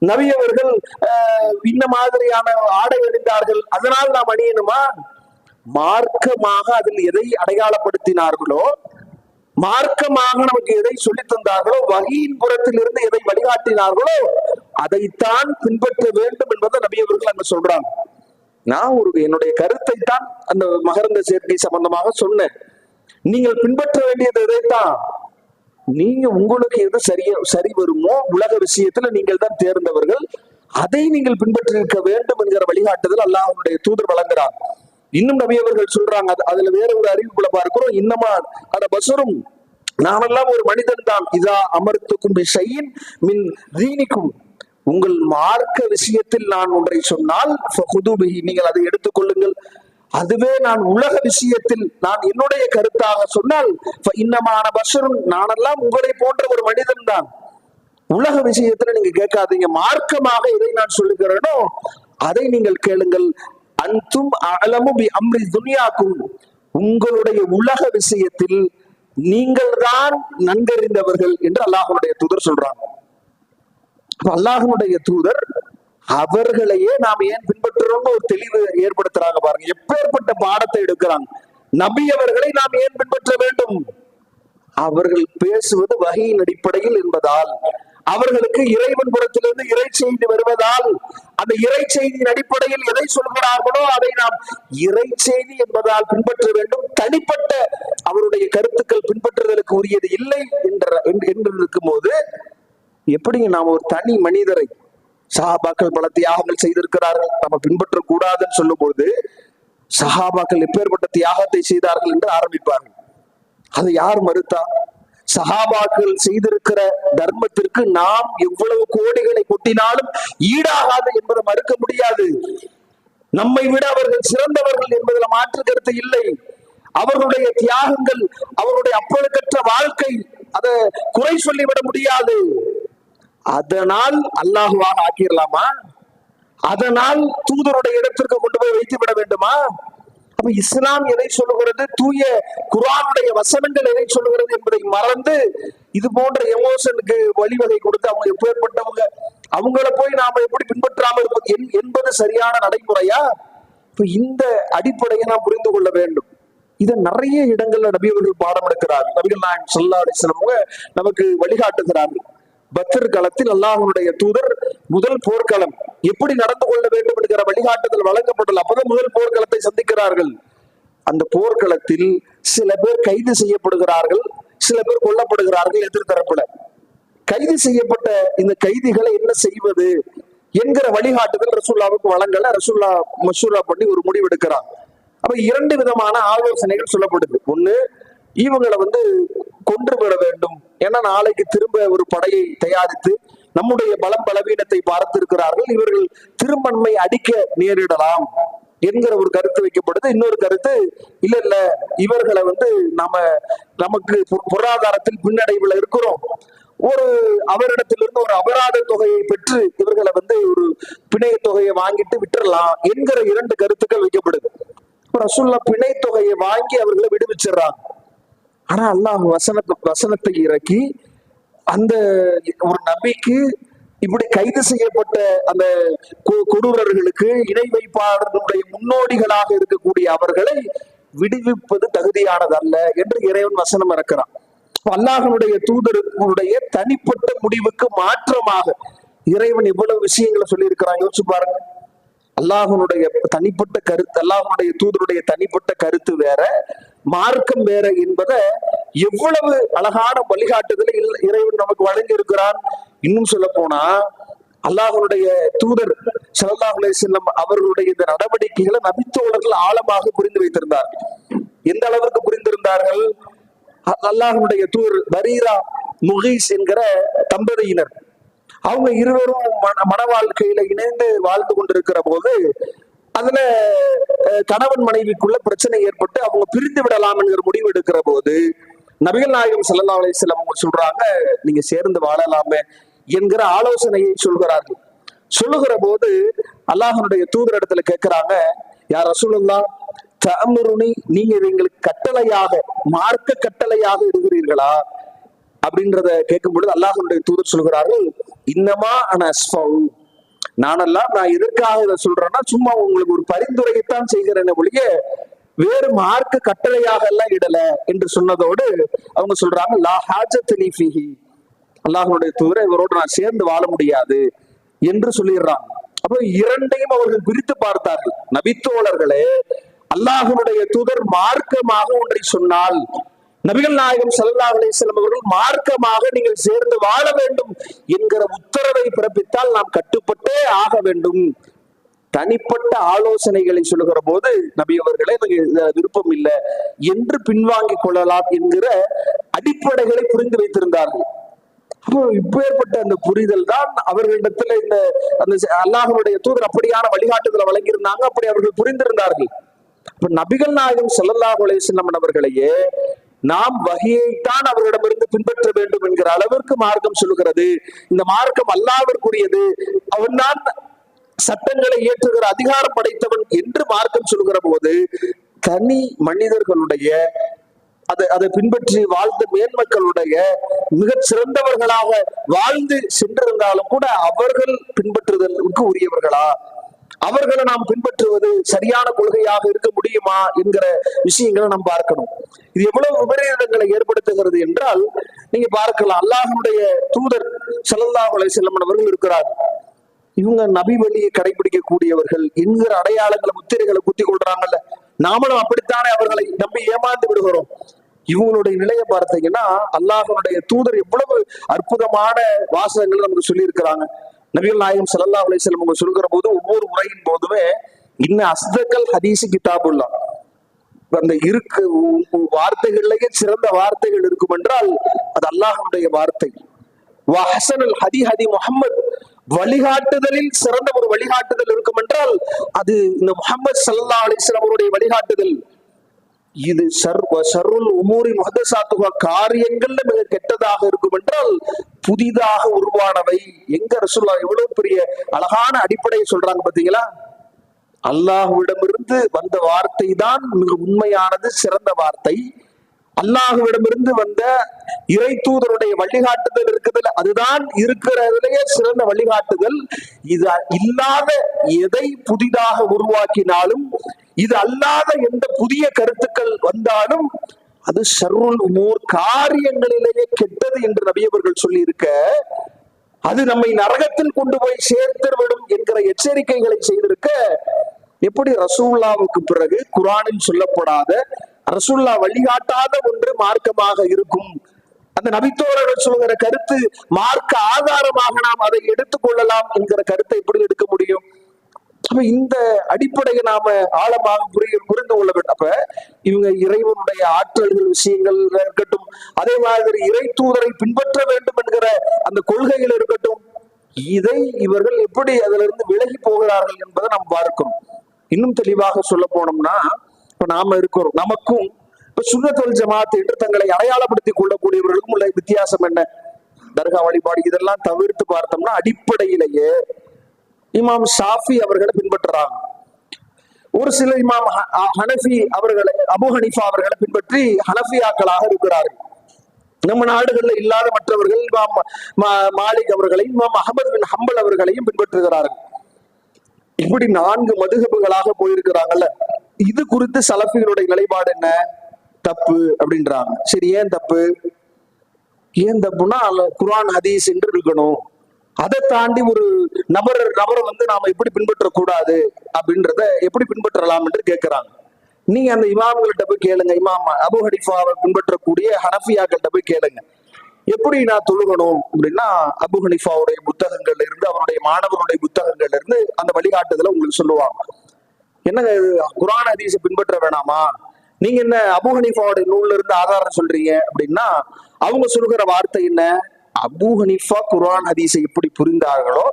நபி அவர்கள் இந்த மாதிரியான ஆடை அணிந்தார்கள், அதனால் நாம் அணியணுமா? மார்க்கமாக அதில் எதை அடையாளப்படுத்தினார்களோ, மார்க்கமாக நமக்கு எதை சொல்லித் தந்தார்களோ, வகையின் புறத்தில் இருந்து எதை வழிகாட்டினார்களோ அதைத்தான் பின்பற்ற வேண்டும் என்பதை நபி அவர்கள் அங்க சொல்றாங்க. நான் என்னுடைய கருத்தை தான் அந்த மகரந்த சேர்க்கை சம்பந்தமாக சொன்னேன். நீங்கள் பின்பற்ற வேண்டியது எதைத்தான், நீங்க உங்களுக்கு எது சரி வருமோ, உலக விஷயத்துல நீங்கள் தான் தேர்ந்தவர்கள், அதை நீங்கள் பின்பற்றிருக்க வேண்டும் என்கிற வழிகாட்டுதல் அல்லாஹ்வுடைய தூதர் வழங்குறாங்க. இன்னும் நபி அவர்கள் சொல்றாங்க, அதுல வேற ஒரு அறிவிப்புல பார்க்கிறோம், இன்னமா அட பசரும், நாமெல்லாம் ஒரு மனிதன் தான், இதா அமர்த்துக்கும் ஷையின் மின் தீனிக்கும், உங்கள் மார்க்க விஷயத்தில் நான் ஒன்றை சொன்னால் நீங்கள் அதை எடுத்துக்கொள்ளுங்கள். அதுவே நான் உலக விஷயத்தில் நான் என்னுடைய கருத்தாக சொன்னால் இன்னமான பஷரும், நானெல்லாம் உங்களை போன்ற ஒரு மனிதன் தான், உலக விஷயத்துல நீங்க கேட்காதீங்க, மார்க்கமாக எதை நான் சொல்லுகிறேனோ அதை நீங்கள் கேளுங்கள். அன்தும் அலமு பி அம்ரி துனியாக்கும், உங்களுடைய உலக விஷயத்தில் நீங்கள் தான் நன்கறிந்தவர்கள் என்று அல்லாஹ்வுடைய தூதர் சொல்றாங்க. அல்லாஹ்வுடைய தூதர் அவர்களையே நாம் ஏன் பின்பற்றுறோம் ஒரு தெளிவு ஏற்படுத்துறாங்க பாருங்க. எப்பேற்பட்ட பாடத்தை எடுக்கிறாங்க. நபி அவர்களை நாம் ஏன் பின்பற்ற வேண்டும்? அவர்கள் பேசுவது வகையின் அடிப்படையில் என்பதால், அவர்களுக்கு இறைவன் புறத்திலிருந்து இறை செய்தி வருவதால், அந்த இறை செய்தியின் அடிப்படையில் எதை சொல்கிறார்களோ அதை நாம் இறை செய்தி என்பதால் பின்பற்ற வேண்டும். தனிப்பட்ட அவருடைய கருத்துக்கள் பின்பற்றுதலுக்கு உரியது இல்லை என்று இருக்கும் போது எப்படிங்க நாம் ஒரு தனி மனிதரை, சஹாபாக்கள் பல தியாகங்கள் செய்திருக்கிறார்கள், நம்ம பின்பற்ற கூடாதுன்னு சொல்லும் பொழுது சஹாபாக்கள் எப்பேற்பட்ட தியாகத்தை செய்தார்கள் என்று ஆரம்பிப்பார்கள். அதை யார் மறுத்தா? சஹாபாக்கள் செய்திருக்கிற தர்மத்திற்கு நாம் எவ்வளவு கோடிகளை கொட்டினாலும் ஈடாகாது என்பதை மறுக்க முடியாது. நம்மை விட அவர்கள் சிறந்தவர்கள் என்பதில் மாற்று கருத்து இல்லை. அவர்களுடைய தியாகங்கள், அவருடைய அப்பழுக்கற்ற வாழ்க்கை, அதை குறை சொல்லிவிட முடியாது. அதனால் அல்லாஹுவாக ஆக்கிடலாமா? அதனால் தூதருடைய இடத்திற்கு கொண்டு போய் வைத்து விட வேண்டுமா? அப்ப இஸ்லாம் எதை சொல்லுகிறது, தூய குர்ஆனுடைய வசனங்கள் எதை சொல்லுகிறது என்பதை மறந்து இது போன்ற எமோஷனுக்கு வழிவகை கொடுத்து அவங்க எப்பேற்பட்டவங்க, அவங்கள போய் நாம எப்படி பின்பற்றாமல் இருப்பது என்பது சரியான நடைமுறையா? இப்ப இந்த அடிப்படையை நாம் புரிந்து கொள்ள வேண்டும். இதை நிறைய இடங்கள்ல நபி அவர்கள் பாடம் எடுக்கிறார்கள். நபிகள் நாயகம் ஸல்லல்லாஹு அலைஹி வஸல்லம் நமக்கு வழிகாட்டுகிறார்கள். பத்ர் களத்தில் அல்லாஹ்வுடைய தூதர் முதல் போர்க்களம் எப்படி நடந்து கொள்ள வேண்டும் என்கிற வழிகாட்டுதல் வழங்கப்பட்டுள்ள அப்பதான் முதல் போர்க்களத்தை சந்திக்கிறார்கள். அந்த போர்க்களத்தில் சில பேர் கைது செய்யப்படுகிறார்கள், சில பேர் கொல்லப்படுகிறார்கள். எதிர்த்தரப்புல கைது செய்யப்பட்ட இந்த கைதிகளை என்ன செய்வது என்கிற வழிகாட்டுதல் ரசூலுல்லாஹ்வுக்கு வழங்கல. ரசூலுல்லாஹ் மஷூரா பண்ணி ஒரு முடிவு எடுக்கிறாங்க. அப்ப இரண்டு விதமான ஆலோசனைகள் சொல்லப்படுது. ஒண்ணு, இவங்களை கொன்று விட வேண்டும், ஏன்னா நாளைக்கு திரும்ப ஒரு படையை தயாரித்து நம்முடைய பலம் பலவீனத்தை பார்த்திருக்கிறார்கள், இவர்கள் திரும்பன்மை அடிக்க நேரிடலாம் என்கிற ஒரு கருத்து வைக்கப்படுது. இன்னொரு கருத்து, இல்ல இவர்களை நமக்கு பொருளாதாரத்தில் பின்னடைவுல இருக்கிறோம், ஒரு அவரிடத்திலிருந்து ஒரு அபராத தொகையை பெற்று இவர்களை ஒரு பிணை தொகையை வாங்கிட்டு விட்டுறலாம் என்கிற இரண்டு கருத்துக்கள் வைக்கப்படுது. ரசூலுல்லாஹ் பிணை தொகையை வாங்கி அவர்களை விடுவிச்சிடறாங்க. ஆனா அல்லாஹ் வசனத்தை இறக்கி அந்த ஒரு நபிக்கு இப்படி கைது செய்யப்பட்ட அந்த கொடூரர்களுக்கு இணை வைப்பாளர்களுடைய முன்னோடிகளாக இருக்கக்கூடிய அவர்களை விடுவிப்பது தகுதியானதல்ல என்று இறைவன் வசனம் இறக்கிறான். அல்லாஹ்வுடைய தூதருடைய தனிப்பட்ட முடிவுக்கு மாற்றமாக இறைவன் எவ்வளவு விஷயங்களை சொல்லி இருக்கிறாங்க யோசிச்சு பாருங்க. அல்லாஹ்வுடைய தனிப்பட்ட கருத்து, அல்லாஹ்வுடைய தூதருடைய தனிப்பட்ட கருத்து வேற, மார்க்கம் வேற என்பதை எவ்வளவு அழகான வழிகாட்டுதலை இறைவன் நமக்கு வழங்கி இருக்கிறான். இன்னும் சொல்ல போனா அல்லாஹ்வுடைய தூதர் ஸல்லல்லாஹு அலைஹி வஸல்லம் அவர்களுடைய இந்த நடவடிக்கைகளை நபித்தோழர்கள் ஆழமாக புரிந்து வைத்திருந்தார். எந்த அளவிற்கு புரிந்திருந்தார்கள்? அல்லாஹ்வுடைய தூதர் பரீரா முகீஸ் என்கிற தம்பதியினர், அவங்க இருவரும் மன வாழ்க்கையில இணைந்து வாழ்ந்து கொண்டிருக்கிற போது அதுல கணவன் மனைவிக்குள்ள பிரச்சனை ஏற்பட்டு அவங்க பிரிந்து விடலாம் என்கிற முடிவு எடுக்கிற போது நபிகள் நாயகம் ஸல்லல்லாஹு அலைஹி வஸல்லம் அவங்க சொல்றாங்க, நீங்க சேர்ந்து வாழலாமே என்கிற ஆலோசனையை சொல்கிறார்கள். சொல்லுகிற போது அல்லாஹ்வுடைய தூதர் இடத்துல கேட்கிறாங்க, யார் ரசூலுல்லாஹ், தஅமுருனி, நீங்க எங்களுக்கு கட்டளையாக, மார்க்க கட்டளையாக இடுகிறீர்களா அப்படின்றத கேட்கும் பொழுது அல்லாஹ்வுடைய தூதர் சொல்கிறார்கள், இன்னமா அன அஸ்ஃபவு, நானெல்லாம் நான் எதற்காக இதை சொல்றேன்னா சும்மா உங்களுக்கு ஒரு பரிந்துரையைத்தான் செய்கிறேன் ஒழிய வேறு மார்க்க கட்டளையாக எல்லாம் இடல என்று சொன்னதோடு அவங்க சொல்றாங்க, லா ஹாஜத் லீ ஃபீஹி, அல்லாஹ்வுடைய தூதரை இவரோடு நான் சேர்ந்து வாழ முடியாது என்று சொல்லிடுறாங்க. அப்போ இரண்டையும் அவர்கள் பிரித்து பார்த்தார்கள். நபித்தோழர்களே, அல்லாஹ்வுடைய தூதர் மார்க்கமாக ஒன்றை சொன்னால், நபிகள் நாயகம் ஸல்லல்லாஹு அலைஹி வஸல்லம் அவர்கள் மார்க்கமாக நீங்கள் சேர்ந்து வாழ வேண்டும் என்கிற உத்தரவை பிறப்பித்தால் நாம் கட்டுப்பட்டே ஆக வேண்டும். தனிப்பட்ட ஆலோசனைகளை சொல்லுகிற போது நபி அவர்களே விருப்பம் இல்லை என்று பின்வாங்கிக் கொள்ளலாம் என்கிற அடிப்படைகளை புரிந்து வைத்திருந்தார்கள். அப்போ இப்பேற்பட்ட அந்த புரிதல் தான் அவர்களிடத்துல இந்த அந்த அல்லாஹ்வுடைய தூதர் அப்படியான வழிகாட்டுதலை வழங்கியிருந்தாங்க. அப்படி அவர்கள் புரிந்திருந்தார்கள். இப்ப நபிகள் நாயகம் ஸல்லல்லாஹு அலைஹி வஸல்லம் அவர்களையே நாம் வகையைத்தான் அவர்களிடமிருந்து பின்பற்ற வேண்டும் என்கிற அளவிற்கு மார்க்கம் சொல்லுகிறது. இந்த மார்க்கம் அல்லாஹ்விற்குரியது, அவன்தான் சட்டங்களை ஏற்றுகிற அதிகாரம் படைத்தவன் என்று மார்க்கம் சொல்லுகிற போது தனி மனிதர்களுடைய அதை பின்பற்றி வாழ்ந்த மேன்மக்களுடைய மிகச் சிறந்தவர்களாக வாழ்ந்து சென்றிருந்தாலும் கூட அவர்கள் பின்பற்றுதலுக்கு உரியவர்களா, அவர்களை நாம் பின்பற்றுவது சரியான கொள்கையாக இருக்க முடியுமா என்கிற விஷயங்களை நாம் பார்க்கணும். இது எவ்வளவு விபரீதங்களை ஏற்படுத்துகிறது என்றால் நீங்க பார்க்கலாம். அல்லாஹ்வுடைய தூதர் ஸல்லல்லாஹு அலைஹி வஸல்லம் அவர்கள் இருக்கிறார். இவங்க நபி வழியை கடைபிடிக்கக்கூடியவர்கள் என்கிற அடையாளங்களை முத்திரைகளை குத்தி கொள்றாங்கல்ல, நாமளும் அப்படித்தானே அவர்களை நம்பி ஏமாந்து விடுகிறோம். இவங்களுடைய நிலையை பார்த்தீங்கன்னா அல்லாஹ்வுடைய தூதர் எவ்வளவு அற்புதமான வாசகங்களை நமக்கு சொல்லி இருக்கிறாங்க. நபிகள் நாயகம் ஸல்லல்லாஹு அலைஹி வஸல்லம் அவங்க சொல்கிற போது ஒவ்வொரு உரையின் போதுமே இன்ன அஸ்தகல் ஹதீஸ் கிதாபுல்லா, அந்த இருக்கு வார்த்தைகள்லயே சிறந்த வார்த்தைகள் இருக்கும் என்றால் அது அல்லாஹ்வுடைய வார்த்தை. வஹஸனுல் ஹதி ஹதி முஹம்மத், வழிகாட்டுதலில் சிறந்த ஒரு வழிகாட்டுதல் இருக்கும் என்றால் அது இந்த முஹம்மது ஸல்லல்லாஹு அலைஹி வஸல்லம் அவருடைய வழிகாட்டுதல். இது ஷர்ருல் உமூரி முஹதஸாத்துஹா, காரியங்கள்ல மிக கெட்டதாக இருக்கும் என்றால் புதிதாக உருவானவை. எங்க ரசூலுல்லாஹ் எவ்வளவு பெரிய அழகான அடிப்படையை சொல்றாங்க பாத்தீங்களா? அல்லாஹ்விடமிருந்து வந்த வார்த்தை தான் மிக உண்மையானது, சிறந்த வார்த்தை. அல்லாஹ்விடமிருந்து வந்த இறை தூதருடைய வழிகாட்டுதல் இருக்குதுல, அதுதான் இருக்கிறதுலயே சிறந்த வழிகாட்டுதல். இது இல்லாத எதை புதிதாக உருவாக்கினாலும், இது அல்லாத எந்த புதிய கருத்துக்கள் வந்தாலும் அது ஷர்ருல் உமூர், காரியங்களிலேயே கெட்டது என்று நபி அவர்கள் சொல்லி இருக்க, அது நம்மை நரகத்தில் கொண்டு போய் சேர்த்துவிடும் என்கிற எச்சரிக்கைகளை செய்திருக்க, எப்படி ரசூலுல்லாவுக்கு பிறகு குர்ஆனில் சொல்லப்படாத, ரசூலுல்லாஹ் வழிகாட்டாத ஒன்று மார்க்கமாக இருக்கும்? அந்த நபித்தோழர்கள் சொல்கிற கருத்து மார்க்க ஆதாரமாக நாம் அதை எடுத்துக்கொள்ளலாம் என்கிற கருத்தை எப்படி எடுக்க முடியும்? அப்ப இந்த அடிப்படையை நாம ஆழமாக புரிந்து கொள்ள வேண்டும். அப்ப இவங்க இறைவனுடைய ஆற்றல்கள் விஷயங்கள் இருக்கட்டும், அதே மாதிரி இறை தூதரை பின்பற்ற வேண்டும் என்கிற அந்த கொள்கைகள் இருக்கட்டும், இதை இவர்கள் எப்படி அதுல இருந்து விலகி போகிறார்கள் என்பதை நாம் பார்க்கணும். இன்னும் தெளிவாக சொல்ல போனோம்னா, இப்ப நாம இருக்கிறோம், நமக்கும் இப்ப சுன்னத் வல் ஜமாத் என்று தங்களை அடையாளப்படுத்திக் கொள்ளக்கூடியவர்களுக்கும் உள்ள வித்தியாசம் என்ன? தர்கா வழிபாடு இதெல்லாம் தவிர்த்து பார்த்தோம்னா அடிப்படையிலேயே இமாம் ஷாஃபி அவர்களை பின்பற்றுறாங்க. ஒரு சில இமாம் ஹனஃபி அவர்களை, அபு ஹனீஃபா அவர்களை பின்பற்றி ஹனஃபியாக்களாக இருக்கிறார்கள். நம்ம நாடுகள்ல இல்லாத மற்றவர்கள் இமாம் மாலிக் அவர்களையும் இமாம் அஹ்மத் பின் ஹம்பல் அவர்களையும் பின்பற்றுகிறார்கள். இப்படி 4 மதுஹபுகளாக போயிருக்கிறாங்கல்ல. இது குறித்து சலஃபிகளுடைய நிலைப்பாடு என்ன? தப்பு அப்படின்றாங்க. சரி, ஏன் தப்பு? ஏன் தப்புன்னா குர்ஆன் ஹதீஸ் என்று இருக்கணும், அதை தாண்டி ஒரு நபரை நாம எப்படி பின்பற்றக்கூடாது அப்படின்றத எப்படி பின்பற்றலாம் என்று கேட்கிறாங்க. நீங்க அந்த இமாம்கள்ட்ட போய் கேளுங்க, இமாம் அபு ஹனீஃபாவை பின்பற்றக்கூடிய ஹனஃபியாக்கள்கிட்ட போய் கேளுங்க, எப்படி எப்படி நான் தொழுகணும் அப்படின்னா அபு ஹனீஃபாவுடைய புத்தகங்கள்ல இருந்து அவருடைய மாணவருடைய புத்தகங்கள்ல இருந்து அந்த வழிகாட்டுதலை உங்களுக்கு சொல்லுவாங்க. என்னங்க குர்ஆன் ஹதீஸை பின்பற்ற வேணாமா, நீங்க என்ன அபு ஹனீஃபாவுடைய நூல்ல இருந்து ஆதாரம் சொல்றீங்க அப்படின்னா அவங்க சொல்கிற வார்த்தை என்ன, அபு ஹனீஃபா குர்ஆன் ஹதீஸை எப்படி புரிந்தார்களோ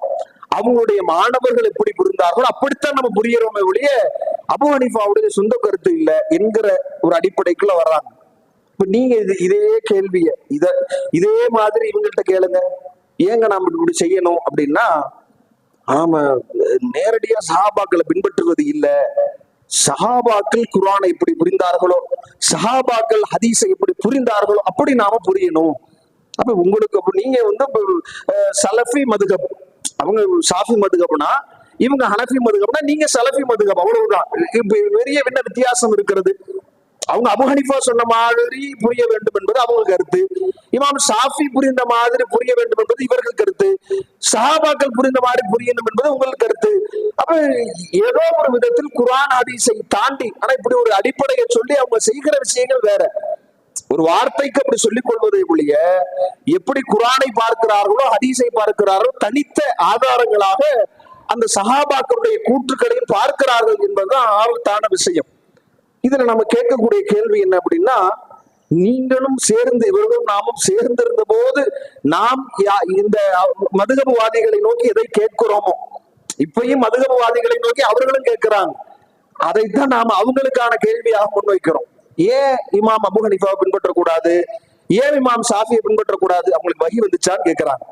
அவங்களுடைய மாணவர்கள் எப்படி புரிந்தார்களோ அப்படித்தான் நம்ம புரியறோமே ஒழிய அபு ஹனீஃபாவுடைய சொந்த கருத்து இல்லை என்கிற ஒரு அடிப்படைக்குள்ள வர்றாங்க. இப்ப நீங்க இதே கேள்விய இதே மாதிரி இவங்கள்ட்ட கேளுங்க, ஏங்க நாம இப்படி செய்யணும் அப்படின்னா, ஆமா நேரடியா சஹாபாக்களை பின்பற்றுவது இல்ல, சஹாபாக்கள் குர்ஆனை எப்படி புரிந்தார்களோ சஹாபாக்கள் ஹதீஸை எப்படி புரிந்தார்களோ அப்படி நாம புரியணும். அப்ப உங்களுக்கு நீங்க சலஃபி மதுஹப், அவங்க ஷாஃபி மதுஹப்னா இவங்க ஹனஃபி மதுஹப்னா நீங்க சலஃபி மதுஹப், அவ்வளவுதான். பெரிய என்ன வித்தியாசம் இருக்கிறது? அவங்க அபு ஹனீஃபா சொன்ன மாதிரி புரிய வேண்டும் என்பது அவங்க கருத்து, இமாம் ஷாஃபி புரிந்த மாதிரி புரிய வேண்டும் என்பது இவர்கள் கருத்து, சஹாபாக்கள் புரிந்த மாதிரி புரியணும் என்பது உங்கள் கருத்து. அப்ப ஏதோ ஒரு விதத்தில் குர்ஆன் ஹதீஸை தாண்டி, ஆனா இப்படி ஒரு அடிப்படையை சொல்லி அவங்க செய்கிற விஷயங்கள் வேற. ஒரு வார்த்தைக்கு அப்படி சொல்லிக் கொள்வதை ஒழிய எப்படி குர்ஆனை பார்க்கிறார்களோ ஹதீஸை பார்க்கிறார்களோ தனித்த ஆதாரங்களாக அந்த சஹாபாக்களுடைய கூற்றுக்களையும் பார்க்கிறார்கள் என்பதுதான் ஆபத்தான விஷயம். இதுல நம்ம கேட்கக்கூடிய கேள்வி என்ன அப்படின்னா, நீங்களும் சேர்ந்து இவர்களும் நாமும் சேர்ந்திருந்த போது நாம் இந்த மதுகபுவாதிகளை நோக்கி எதை கேட்கிறோமோ இப்பயும் மதுகபுவாதிகளை நோக்கி அவர்களும் கேட்கிறாங்க. அதைத்தான் நாம அவங்களுக்கான கேள்வியாக முன்வைக்கிறோம். ஏன் இமாம் அபு ஹனீஃபாவை பின்பற்றக்கூடாது, ஏன் இமாம் ஷாஃபியை பின்பற்றக்கூடாது? அவங்களுக்கு வஹி வந்துச்சான்னு கேட்கிறாங்க.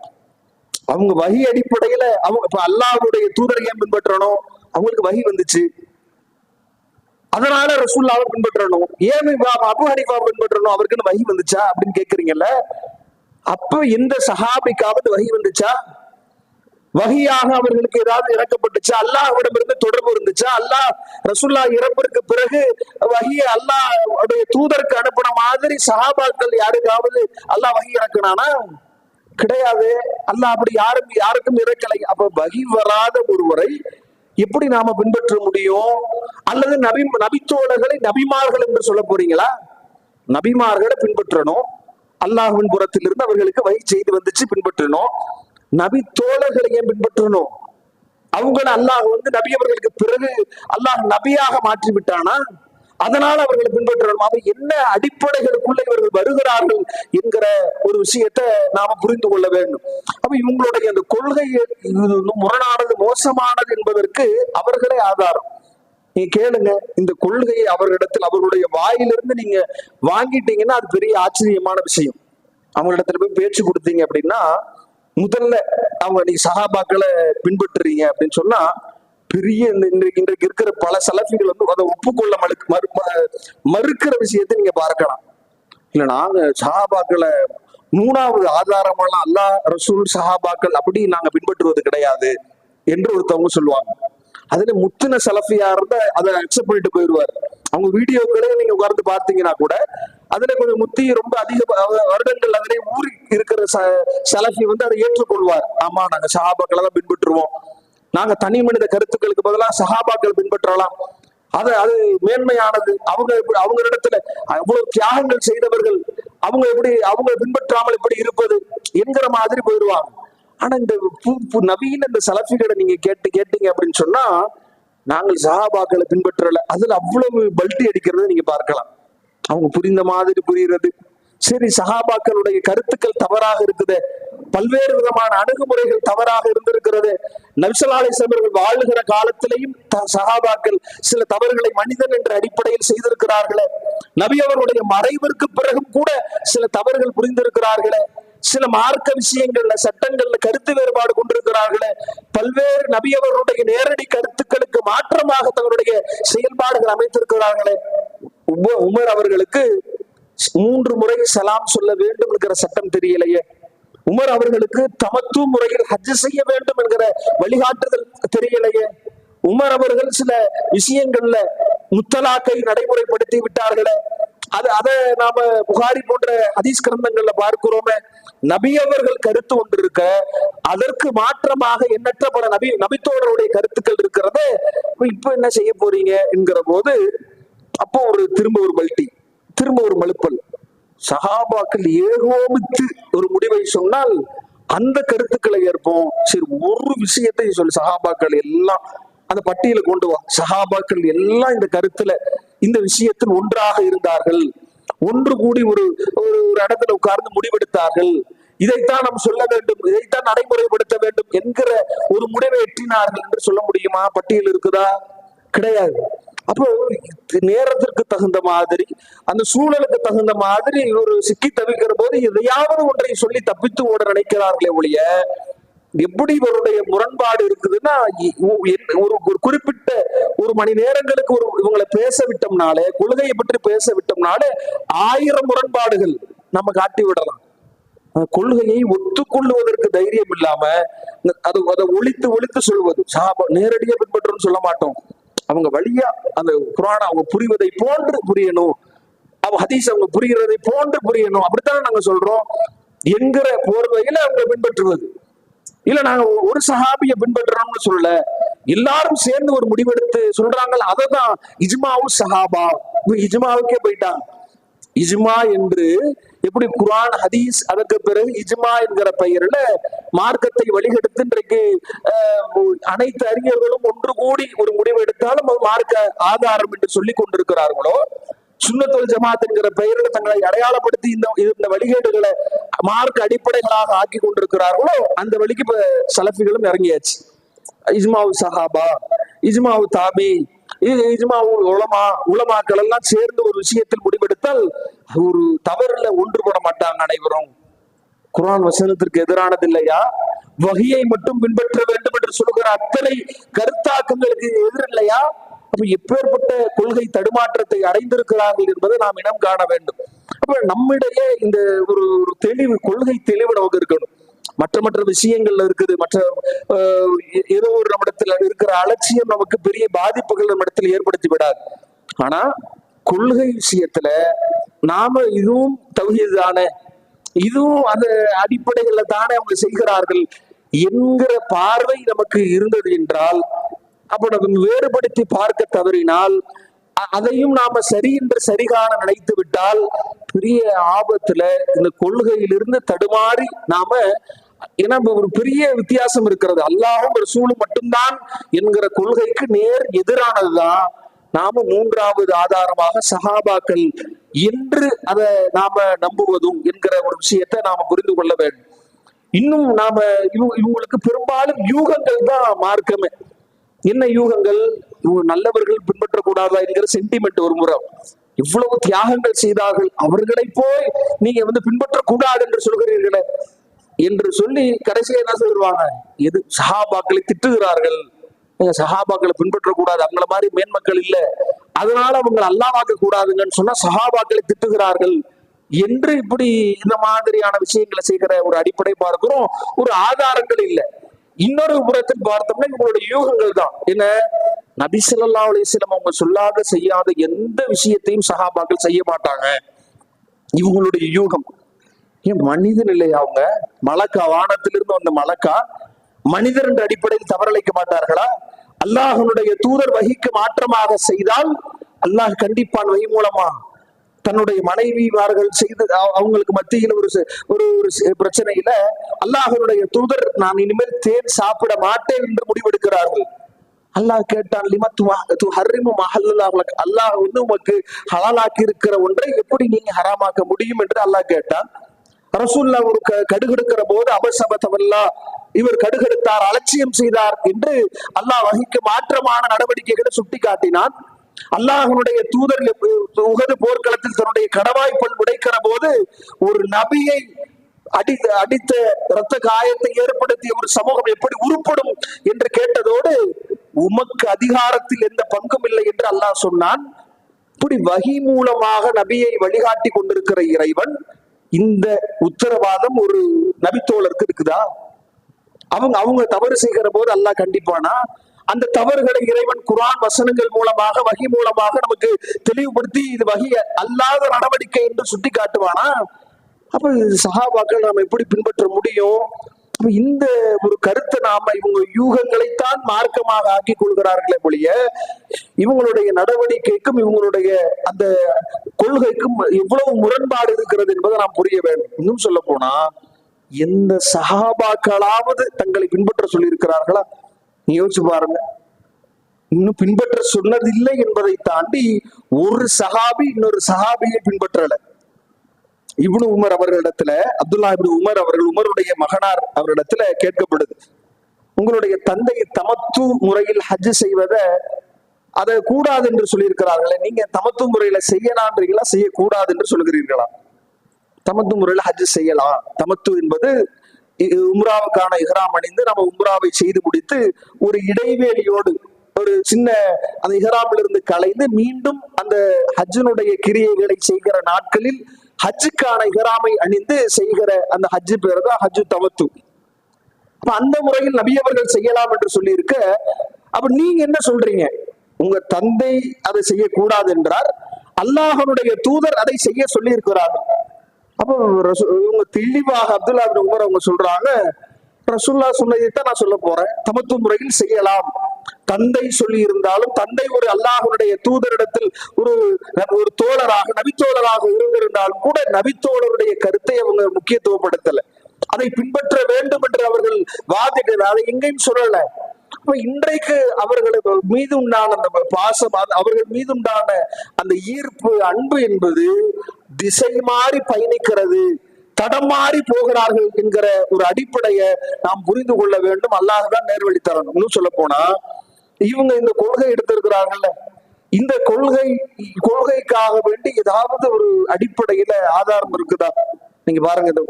அவங்க வஹி அடிப்படையில அவங்க இப்ப அல்லாஹ்வுடைய தூதரை ஏன் பின்பற்றணும்? அவங்களுக்கு வஹி வந்துச்சு, அதனால ரசூலுல்லாஹ்வை பின்பற்றணும். ஏன் அபு ஹனீஃபாவை பின்பற்றணும்? அவருக்குன்னு வஹி வந்துச்சா அப்படின்னு கேக்குறீங்கல்ல. அப்ப எந்த சஹாபிக்காவது வஹி வந்துச்சா? வஹியாக அவர்களுக்கு ஏதாவது இறக்கப்பட்டுச்சா? அல்லாஹ்விடம் இருந்து தொடர்பு இருந்துச்சா? அல்லாஹ் ரசூலுல்லாஹ் இறப்பிற்கு பிறகு வஹியை அல்லாஹ்வுடைய தூதருக்கு அனுப்பின மாதிரி சஹாபாக்கள் யாருக்காவது அல்லாஹ் வஹி இறக்குனானா? கிடையாது. அல்லாஹ் அப்படி யாருக்கும் இறக்கலை. அப்ப வஹி வராத ஒருவரை எப்படி நாம பின்பற்ற முடியும்? அல்லது நபித்தோழர்களை நபிமார்கள் என்று சொல்ல போறீங்களா? நபிமார்களை பின்பற்றணும், அல்லாஹ்வின் புறத்திலிருந்து அவர்களுக்கு வஹி செய்து வந்துச்சு, பின்பற்றணும். நபித்தோழர்களை ஏன் பின்பற்றணும்? அவங்கள அல்லாஹ் நபி அவர்களுக்கு பிறகு அல்லாஹ் நபியாக மாற்றி விட்டானா? அதனால அவர்களை பின்பற்றணும். அவ என்ன அடிப்படைகளுக்குள்ள இவர்கள் வருகிறார்கள் என்கிற ஒரு விஷயத்தை நாம புரிந்து கொள்ள வேண்டும். அப்ப இவங்களுடைய அந்த கொள்கை முரணானது, மோசமானது என்பதற்கு அவர்களே ஆதாரம். நீங்க கேளுங்க, இந்த கொள்கையை அவர்களிடத்தில் அவர்களுடைய வாயிலிருந்து நீங்க வாங்கிட்டீங்கன்னா அது பெரிய ஆச்சரியமான விஷயம். அவங்களிடத்துல போய் பேச்சு கொடுத்தீங்க அப்படின்னா, முதல்ல அவங்க நீ சஹாபாக்களை பின்பற்றுறீங்க அப்படின்னு சொன்னா பெரிய இன்றைக்கு இருக்கிற பல சலஃபிகள் அதை ஒப்புக்கொள்ள மறுக்கிற விஷயத்தை நீங்க பார்க்கலாம். இல்ல நாங்க சஹாபாக்களை மூணாவது ஆதாரமெல்லாம் அல்லாஹ் ரசூல் சஹாபாக்கள் அப்படி நாங்க பின்பற்றுவது கிடையாது என்று ஒருத்தவங்க சொல்லுவாங்க. அதுல முத்தின சலஃபியா இருந்தா அதை அக்செப்ட் பண்ணிட்டு போயிடுவாரு. அவங்க வீடியோக்களே நீங்க உட்கார்ந்து பார்த்தீங்கன்னா கூட அதுல கொஞ்சம் முத்தி ரொம்ப அதிக வருடங்கள் அதிலே ஊறி இருக்கிற சலஃபி அதை ஏற்றுக்கொள்வார். ஆமா நாங்க சஹாபாக்களை தான் பின்பற்றுவோம், நாங்க தனி மனித கருத்துக்களுக்கு பதிலாக சஹாபாக்கள் பின்பற்றலாம், அது மேன்மையானது, அவங்க இடத்துல அவ்வளவு தியாகங்கள் செய்தவர்கள், அவங்க பின்பற்றாமல் இப்படி இருப்பது என்கிற மாதிரி போயிடுவாங்க. ஆனா இந்த நவீன இந்த சலஃபிகளை நீங்க கேட்டீங்க அப்படின்னு சொன்னா, நாங்கள் சஹாபாக்களை பின்பற்றல, அதுல அவ்வளவு பல்ட்டி அடிக்கிறத நீங்க பார்க்கலாம். அவங்க புரிந்த மாதிரி புரியுறது சரி, சஹாபாக்களுடைய கருத்துக்கள் தவறாக இருக்குது, பல்வேறு விதமான அணுகுமுறைகள் தவறாக இருந்திருக்கிறது. நபி ஸல்லல்லாஹு அலைஹி வஸல்லம் அவர்கள் வாழுகிற காலத்திலேயும் சஹாபாக்கள் சில தவறுகளை மனிதன் என்ற அடிப்படையில் செய்திருக்கிறார்களே, நபி அவர்களுடைய மறைவிற்கு பிறகும் கூட சில தவறுகள் புரிந்திருக்கிறார்களே, சில மார்க்க விஷயங்கள்ல சட்டங்கள்ல கருத்து வேறுபாடு கொண்டிருக்கிறார்களே, பல்வேறு நபி அவர்களுடைய நேரடி கருத்துக்களுக்கு மாற்றமாக தங்களுடைய செயல்பாடுகள் அமைத்திருக்கிறார்களே. உமர் அவர்களுக்கு 3 முறை சலாம் சொல்ல வேண்டும் என்கிற சட்டம் தெரியலையே, உமர் அவர்களுக்கு தமத்து முறையில் ஹஜ் செய்ய வேண்டும் என்கிற வழிகாட்டுதல் தெரியலையே, உமர் அவர்கள் சில விஷயங்கள்ல முத்தலாக்கை நடைமுறைப்படுத்தி விட்டார்களே, அதை நாம புகாரி போன்ற ஹதீஸ் கிரந்தங்கள்ல பார்க்கிறோமே. நபி அவர்கள் கருத்து ஒன்று இருக்க, அதற்கு மாற்றமாக எண்ணற்ற பல நபித்தோழருடைய கருத்துக்கள் இருக்கிறது. இப்ப என்ன செய்ய போறீங்க என்கிற போது அப்போ திரும்ப ஒரு பல்ட்டி, திரும்ப ஒரு மழுப்பல். சஹாபாக்கள் ஏகோபித்து ஒரு முடிவை சொன்னால் அந்த கருத்துக்களை ஏற்போம். சரி, ஒரு விஷயத்தை சொல்லு, சஹாபாக்கள் எல்லாம் அந்த பட்டியலை கொண்டு வா. சஹாபாக்கள் எல்லாம் இந்த கருத்துல இந்த விஷயத்தில் ஒன்றாக இருந்தார்கள், ஒன்று கூடி ஒரு ஒரு இடத்துல உட்கார்ந்து முடிவெடுத்தார்கள், இதைத்தான் நாம் சொல்ல வேண்டும், இதைத்தான் நடைமுறைப்படுத்த வேண்டும் என்கிற ஒரு முடிவை எட்டினார்கள் என்று சொல்ல முடியுமா? பட்டியல் இருக்குதா? கிடையாது. அப்போ நேரத்திற்கு தகுந்த மாதிரி, அந்த சூழலுக்கு தகுந்த மாதிரி ஒரு சிக்கி தவிக்கிற போது எதையாவது ஒன்றை சொல்லி தப்பித்து ஓட நினைக்கிறார்களே ஒழிய, எப்படி இவருடைய முரண்பாடு இருக்குதுன்னா, ஒரு குறிப்பிட்ட ஒரு மணி நேரங்களுக்கு இவங்களை பேச விட்டோம்னாலே, கொள்கையை பற்றி பேச விட்டோம்னாலே 1000 முரண்பாடுகள் நம்ம காட்டி விடலாம். கொள்கையை ஒத்துக்கொள்வதற்கு தைரியம் இல்லாம அதை ஒழித்து சொல்வது, நேரடியா பின்பற்றணும்னு சொல்ல மாட்டோம். அவங்க வழியா அந்த குர்ஆனை அவங்க புரிவதை போன்று புரியணும், ஹதீஸ் அவங்க புரிகிறதை போன்று புரியணும், அப்படித்தானே நாங்க சொல்றோம் என்கிற போர்வையில அவங்க பின்பற்றுவது. இல்ல நாங்க ஒரு சஹாபியை பின்பற்றணும்னு சொல்ல, எல்லாரும் சேர்ந்து ஒரு முடிவெடுத்து சொல்றாங்க, அததான் இஜ்மாவு சஹாபா. இஜ்மாவுக்கே போயிட்டாங்க. இஜ்மா என்று எப்படி குர்ஆன் ஹதீஸ் அதற்கு பிறகு இஜ்மா என்கிற பெயர்ல மார்க்கத்தை வழிகெடுத்து இன்றைக்கு அனைத்து அறிஞர்களும் ஒன்று கூடி ஒரு முடிவு எடுத்தாலும் அது மார்க்க ஆதாரம் என்று சொல்லி கொண்டிருக்கிறார்களோ, சுன்னத் வல் ஜமாத் என்கிற பெயரில் தங்களை அடையாளப்படுத்தி இந்த வழிகேடுகளை மார்க்க அடிப்படைகளாக ஆக்கி கொண்டிருக்கிறார்களோ, அந்த வழிக்கு இப்ப சலஃபிகளும் இறங்கியாச்சு. இஜ்மாவு சஹாபா, இஜ்மாவு தாபி, இஜ்மாவு உலமாக்கள் எல்லாம் சேர்ந்து ஒரு விஷயத்தில் முடிவெடுத்தால் ஒரு தவறுல ஒன்றுபட மாட்டாங்க அனைவரும். குர்ஆன் வசனத்திற்கு எதிரானது இல்லையா? வஹியை மட்டும் பின்பற்ற வேண்டும் என்று சொல்லுகிற அத்தனை கருத்தாக்கங்களுக்கு எதிர் இல்லையா? அப்ப எப்பேற்பட்ட கொள்கை தடுமாற்றத்தை அடைந்திருக்கிறார்கள் என்பதை நாம் இனம் காண வேண்டும். அப்ப நம்மிடையே இந்த ஒரு தெளிவு, கொள்கை தெளிவு நமக்கு இருக்கணும். மற்ற விஷயங்கள்ல இருக்குது, மற்ற ஏதோ ஒரு நம்மிடத்துல இருக்கிற அலட்சியம் நமக்கு பெரிய பாதிப்புகள் நம்மிடத்தில் ஏற்படுத்தி விடாது. ஆனா கொள்கை விஷயத்துல நாம இதுவும் தௌஹீத் தானே, இதுவும் அந்த அடிப்படைகள்ல தானே அவங்க செய்கிறார்கள் என்கிற பார்வை நமக்கு இருந்தது என்றால், அப்ப நம்ம வேறுபடுத்தி பார்க்க தவறினால், அதையும் நாம சரி என்று சரிகாண நினைத்து விட்டால் பெரிய ஆபத்துல இந்த கொள்கையிலிருந்து தடுமாறி நாம, ஏன்னா ஒரு பெரிய வித்தியாசம் இருக்கிறது. அல்லாஹ்வும் ரசூலும் மட்டும்தான் என்கிற கொள்கைக்கு நேர் எதிரானதுதான் நாம மூன்றாவது ஆதாரமாக சஹாபாக்கள் என்று அதை நாம நம்புவதும் என்கிற ஒரு விஷயத்தை நாம புரிந்து கொள்ள வேண்டும். இன்னும் நாம இவங்களுக்கு பெரும்பாலும் யூகங்கள் தான் மார்க்கமே. என்ன யூகங்கள்? இவங்க நல்லவர்கள் பின்பற்றக்கூடாதா என்கிற சென்டிமெண்ட் ஒரு முறை. இவ்வளவு தியாகங்கள் செய்தார்கள், அவர்களை போய் நீங்க பின்பற்றக்கூடாது என்று சொல்கிறீர்களே என்று சொல்லி கடைசியா என்ன சொல்லுவாங்க? எது சஹாபாக்களை திட்டுகிறார்கள், சஹாபாக்களை பின்பற்றக்கூடாது, அவங்கள மாதிரி மேன்மக்கள் இல்ல, அதனால அவங்க அல்லாஹ்வாக்க கூடாதுங்கன்னு சொன்னா சஹாபாக்களை திட்டுகிறார்கள் என்று இப்படி இந்த மாதிரியான விஷயங்களை செய்கிற ஒரு அடிப்படை பார்க்கிறோம். ஒரு ஆதாரங்கள் இல்லை. இன்னொரு புறத்தில் பார்த்தோம்னா இவங்களுடைய யூகங்கள் தான். என்ன? நபி ஸல்லல்லாஹு அலைஹி வஸல்லம் அவங்க சொல்லாத செய்யாத எந்த விஷயத்தையும் சஹாபாக்கள் செய்ய மாட்டாங்க. இவங்களுடைய யூகம். ஏன் மனிதன் இல்லையா அவங்க? மலக்கா, வானத்திலிருந்து வந்த மலக்கா மனிதர் என்ற அடிப்படையில் தவறளிக்க மாட்டார்களா? அல்லாஹ்வுடைய தூதர் வஹிக்கு மாற்றமாக செய்தால் அல்லாஹ் கண்டிப்பான். வஹி மூலமா தன்னுடைய மனைவிமார்கள் செய்து அவங்களுக்கு மத்தியில் ஒரு பிரச்சனையில அல்லாஹ்வுடைய தூதர் நான் இனிமேல் தேன் சாப்பிட மாட்டேன் என்று முடிவெடுக்கிறார்கள். அல்லாஹ் கேட்டான், அல்லாஹ் உமக்கு ஹலாலாக்கி இருக்கிற ஒன்றை எப்படி நீங்க ஹராமாக்க முடியும் என்று அல்லாஹ் கேட்டான். ரசூலுல்லாஹ் ஒரு கடுகெடுக்கிற போது அபசபத்தவல்லா, இவர் கடுகெடுத்தார், அலட்சியம் செய்தார் என்று அல்லாஹ் வஹிக்கு மாற்றமான நடவடிக்கைகளை சுட்டி காட்டினான். அல்லாஹ்வுடைய தூதர் உஹது போர்க்களத்தில் தன்னுடைய கடவாய்ப்பல் உடைக்கிற போது ஒரு நபியை அடித்த இரத்த காயத்தை ஏற்படுத்திய ஒரு சமூகம் எப்படி உருப்படும் என்று கேட்டதோடு உமக்கு அதிகாரத்தில் எந்த பங்கும் இல்லை என்று அல்லாஹ் சொன்னான். இப்படி வஹி மூலமாக நபியை வழிகாட்டி கொண்டிருக்கிற இறைவன் இந்த உத்தரவாதம் ஒரு நபித்தோழருக்கு இருக்குதா? அவங்க தவறு செய்கிற போது அல்லாஹ் கண்டிப்பானா? அந்த தவறுகளை இறைவன் குர்ஆன் வசனங்கள் மூலமாக வஹி மூலமாக நமக்கு தெளிவுபடுத்தி இது வஹி அல்லாத நடவடிக்கை என்று சுட்டி காட்டுவானா? அப்ப சஹாபாக்கள் நாம் எப்படி பின்பற்ற முடியும்? இந்த ஒரு கருத்தை நாம இவங்க யூகங்களைத்தான் மார்க்கமாக ஆக்கி கொள்கிறார்களே ஒழிய இவங்களுடைய நடவடிக்கைக்கும் இவங்களுடைய அந்த கொள்கைக்கும் எவ்வளவு முரண்பாடு இருக்கிறது என்பதை நாம் புரிய வேண்டும். இன்னும் சொல்ல போனா எந்த சஹாபாக்களாவது தங்களை பின்பற்ற சொல்லி இருக்கிறார்களா? நீ யோசிச்சு பாருங்க. இன்னும் பின்பற்ற சொன்னதில்லை என்பதை தாண்டி ஒரு சஹாபி இன்னொரு சஹாபியை பின்பற்றல. இப்னு உமர் அவர்களிடத்துல, அப்துல்லா இப்னு உமர் அவர்கள், உமருடைய மகனார் அவரிடத்துல கேட்கப்படுது, உங்களுடைய தந்தை தமத்து முறையில் ஹஜ் செய்வதை அதை கூடாது என்று சொல்லியிருக்கிறார்களே, நீங்க தமத்து முறையில செய்யலான்றீங்களா செய்யக்கூடாது என்று சொல்கிறீர்களா? தமத்து முறையில ஹஜ் செய்யலாம். தமத்து என்பது உம்ராவுக்கான இஹ்ராம் அணிந்து நம்ம உம்ராவை செய்து முடித்து ஒரு இடைவேளியோடு ஒரு சின்ன அந்த இஹ்ராமில் இருந்து கலைந்து மீண்டும் அந்த ஹஜ்ஜினுடைய கிரியைகளை செய்கிற நாட்களில் ஹஜ்ஜுக்கான இஹ்ராமை அணிந்து செய்கிற அந்த ஹஜ்ஜு பேர் தான் ஹஜ்ஜு தமத்து. அப்ப அந்த முறையில் நபி அவர்கள் செய்யலாம் என்று சொல்லி இருக்க, அப்ப நீங்க என்ன சொல்றீங்க? உங்க தந்தை அதை செய்யக்கூடாது என்றார், அல்லாஹ்வுடைய தூதர் அதை செய்ய சொல்லி இருக்கிறார்கள். அப்போ இவங்க தெளிவாக அப்துல்லா இப்னு உமர் அவங்க சொல்றாங்க, ரசூலுல்லாஹ் சொன்னதைத்தான் நான் சொல்ல போறேன், தமத்து முறையில் செய்யலாம். தந்தை சொல்லி இருந்தாலும், தந்தை ஒரு அல்லாஹ்வுடைய தூதரிடத்தில் ஒரு தோழராக நபித்தோழராக இருந்திருந்தாலும் கூட நபித்தோழருடைய கருத்தை அவங்க முக்கியத்துவப்படுத்தல, அதை பின்பற்ற வேண்டும் என்று அவர்கள் வாதிட்டு அதை எங்கேயும் சொல்லல. அப்ப இன்றைக்கு அவர்கள் மீது உண்டான அந்த பாசம், அவர்கள் மீது உண்டான அந்த ஈர்ப்பு, அன்பு என்பது திசை மாறி பயணிக்கிறது, தடமாறி போகிறார்கள் என்கிற ஒரு அடிப்படையை நாம் புரிந்து கொள்ள வேண்டும். அல்லாஹ் தான் நேர்வழி தரணும். இன்னும் சொல்ல போனா இவங்க இந்த கொள்கை எடுத்திருக்கிறாங்கல்ல, இந்த கொள்கைக்காக வேண்டி ஏதாவது ஒரு அடிப்படையில ஆதாரம் இருக்குதா? நீங்க பாருங்க, இந்த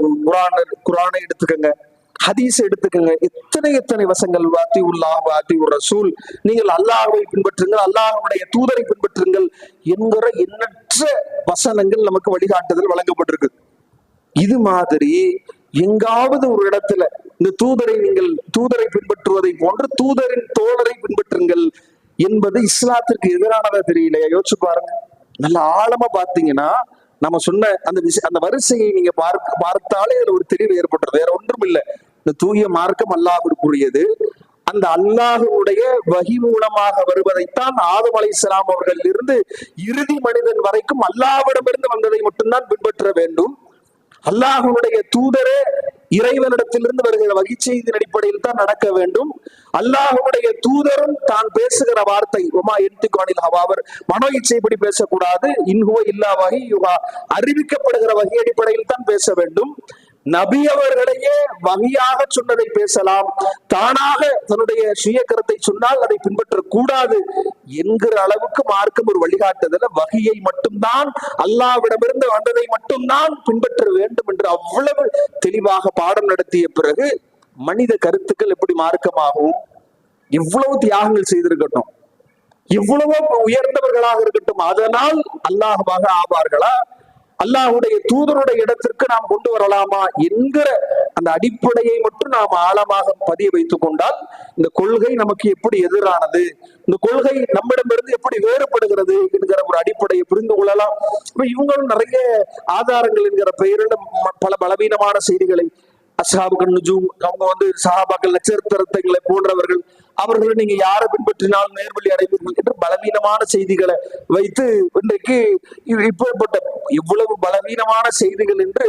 குரானை எடுத்துக்கங்க, ஹதீஸ் எடுத்துக்கங்க, எத்தனை வசங்கள், வாத்தி உல்லாஹ் வாத்தி உர் ரசூல், நீங்கள் அல்லாஹ்வை பின்பற்றுங்கள், அல்லாஹ்வுடைய தூதரை பின்பற்றுங்கள் என்கிற எண்ணற்ற வசனங்கள் நமக்கு வழிகாட்டுதல் வழங்கப்பட்டிருக்கு. இது மாதிரி எங்காவது ஒரு இடத்துல இந்த தூதரை பின்பற்றுவதை போன்று தூதரின் தோழரை பின்பற்றுங்கள் என்பது இஸ்லாத்திற்கு எதிரானதா தெரியலையா? யோசிச்சு பாருங்க. நல்ல ஆழமா பார்த்தீங்கன்னா நம்ம சொன்ன அந்த வரிசையை நீங்க பார்த்தாலே அதுல ஒரு தெளிவு ஏற்பட்டுறது. வேற ஒன்றும் இல்லை, இந்த தூய மார்க்கம் அல்லாஹ்வுக்குரியது. அந்த அல்லாஹ்வுடைய வஹி மூலமாக வருவதைத்தான் ஆதம் அலைஹிஸ்ஸலாம் அவர்கள் இருந்து இறுதி மனிதன் வரைக்கும் அல்லாஹ்விடமிருந்து வந்ததை மட்டும்தான் பின்பற்ற வேண்டும். அல்லாஹ்வுடைய தூதரே இறைவனிடத்திலிருந்து வருகிற வகை செய்தியின் அடிப்படையில் தான் நடக்க வேண்டும். அல்லாஹ்வுடைய தூதரும் தான் பேசுகிற வார்த்தை உமா என்திகானில் அவர் மனோ இச்சைப்படி பேசக்கூடாது. இன்ஹுவ இல்லா வஹி யுஹா, அறிவிக்கப்படுகிற வகை அடிப்படையில் தான் பேச வேண்டும். நபி அவர்களையே வகையாக சொன்னதை பேசலாம், தானாக தன்னுடைய சுய கருத்தை சொன்னால் அதை பின்பற்றக்கூடாது என்கிற அளவுக்கு மார்க்கம் ஒரு வழிகாட்டுதல வகையை மட்டும்தான், அல்லாஹ்விடமிருந்து வந்ததை மட்டும்தான் பின்பற்ற வேண்டும் என்று அவ்வளவு தெளிவாக பாடம் நடத்திய பிறகு மனித கருத்துக்கள் எப்படி மார்க்கமாகவும், எவ்வளவு தியாகங்கள் செய்திருக்கட்டும், எவ்வளவோ உயர்ந்தவர்களாக இருக்கட்டும், அதனால் அல்லாஹ்வாக ஆவார்களா, அல்லாஹ்வுடைய தூதருடைய இடத்திற்கு நாம் கொண்டு வரலாமா என்கிற அந்த அடிப்படையை மட்டும் நாம் ஆழமாக பதிய வைத்துக் கொண்டால் இந்த கொள்கை நமக்கு எப்படி எதிரானது, இந்த கொள்கை நம்மிடமிருந்து எப்படி வேறுபடுகிறது என்கிற ஒரு அடிப்படையை புரிந்து கொள்ளலாம். இப்ப இவங்களும் நிறைய ஆதாரங்கள் என்கிற பெயரில் பல பலவீனமான செய்திகளை, அஸ்ஹாபுகள் நுஜூம், அவங்க சஹாபாக்கள் நட்சத்திரங்களை போன்றவர்கள், அவர்களை நீங்க யாரை பின்பற்றினாலும் நேர்வழி அடைவீர்கள் என்று பலவீனமான செய்திகளை வைத்து இன்றைக்கு இப்பேற்பட்ட இவ்வளவு பலவீனமான செய்திகள் என்று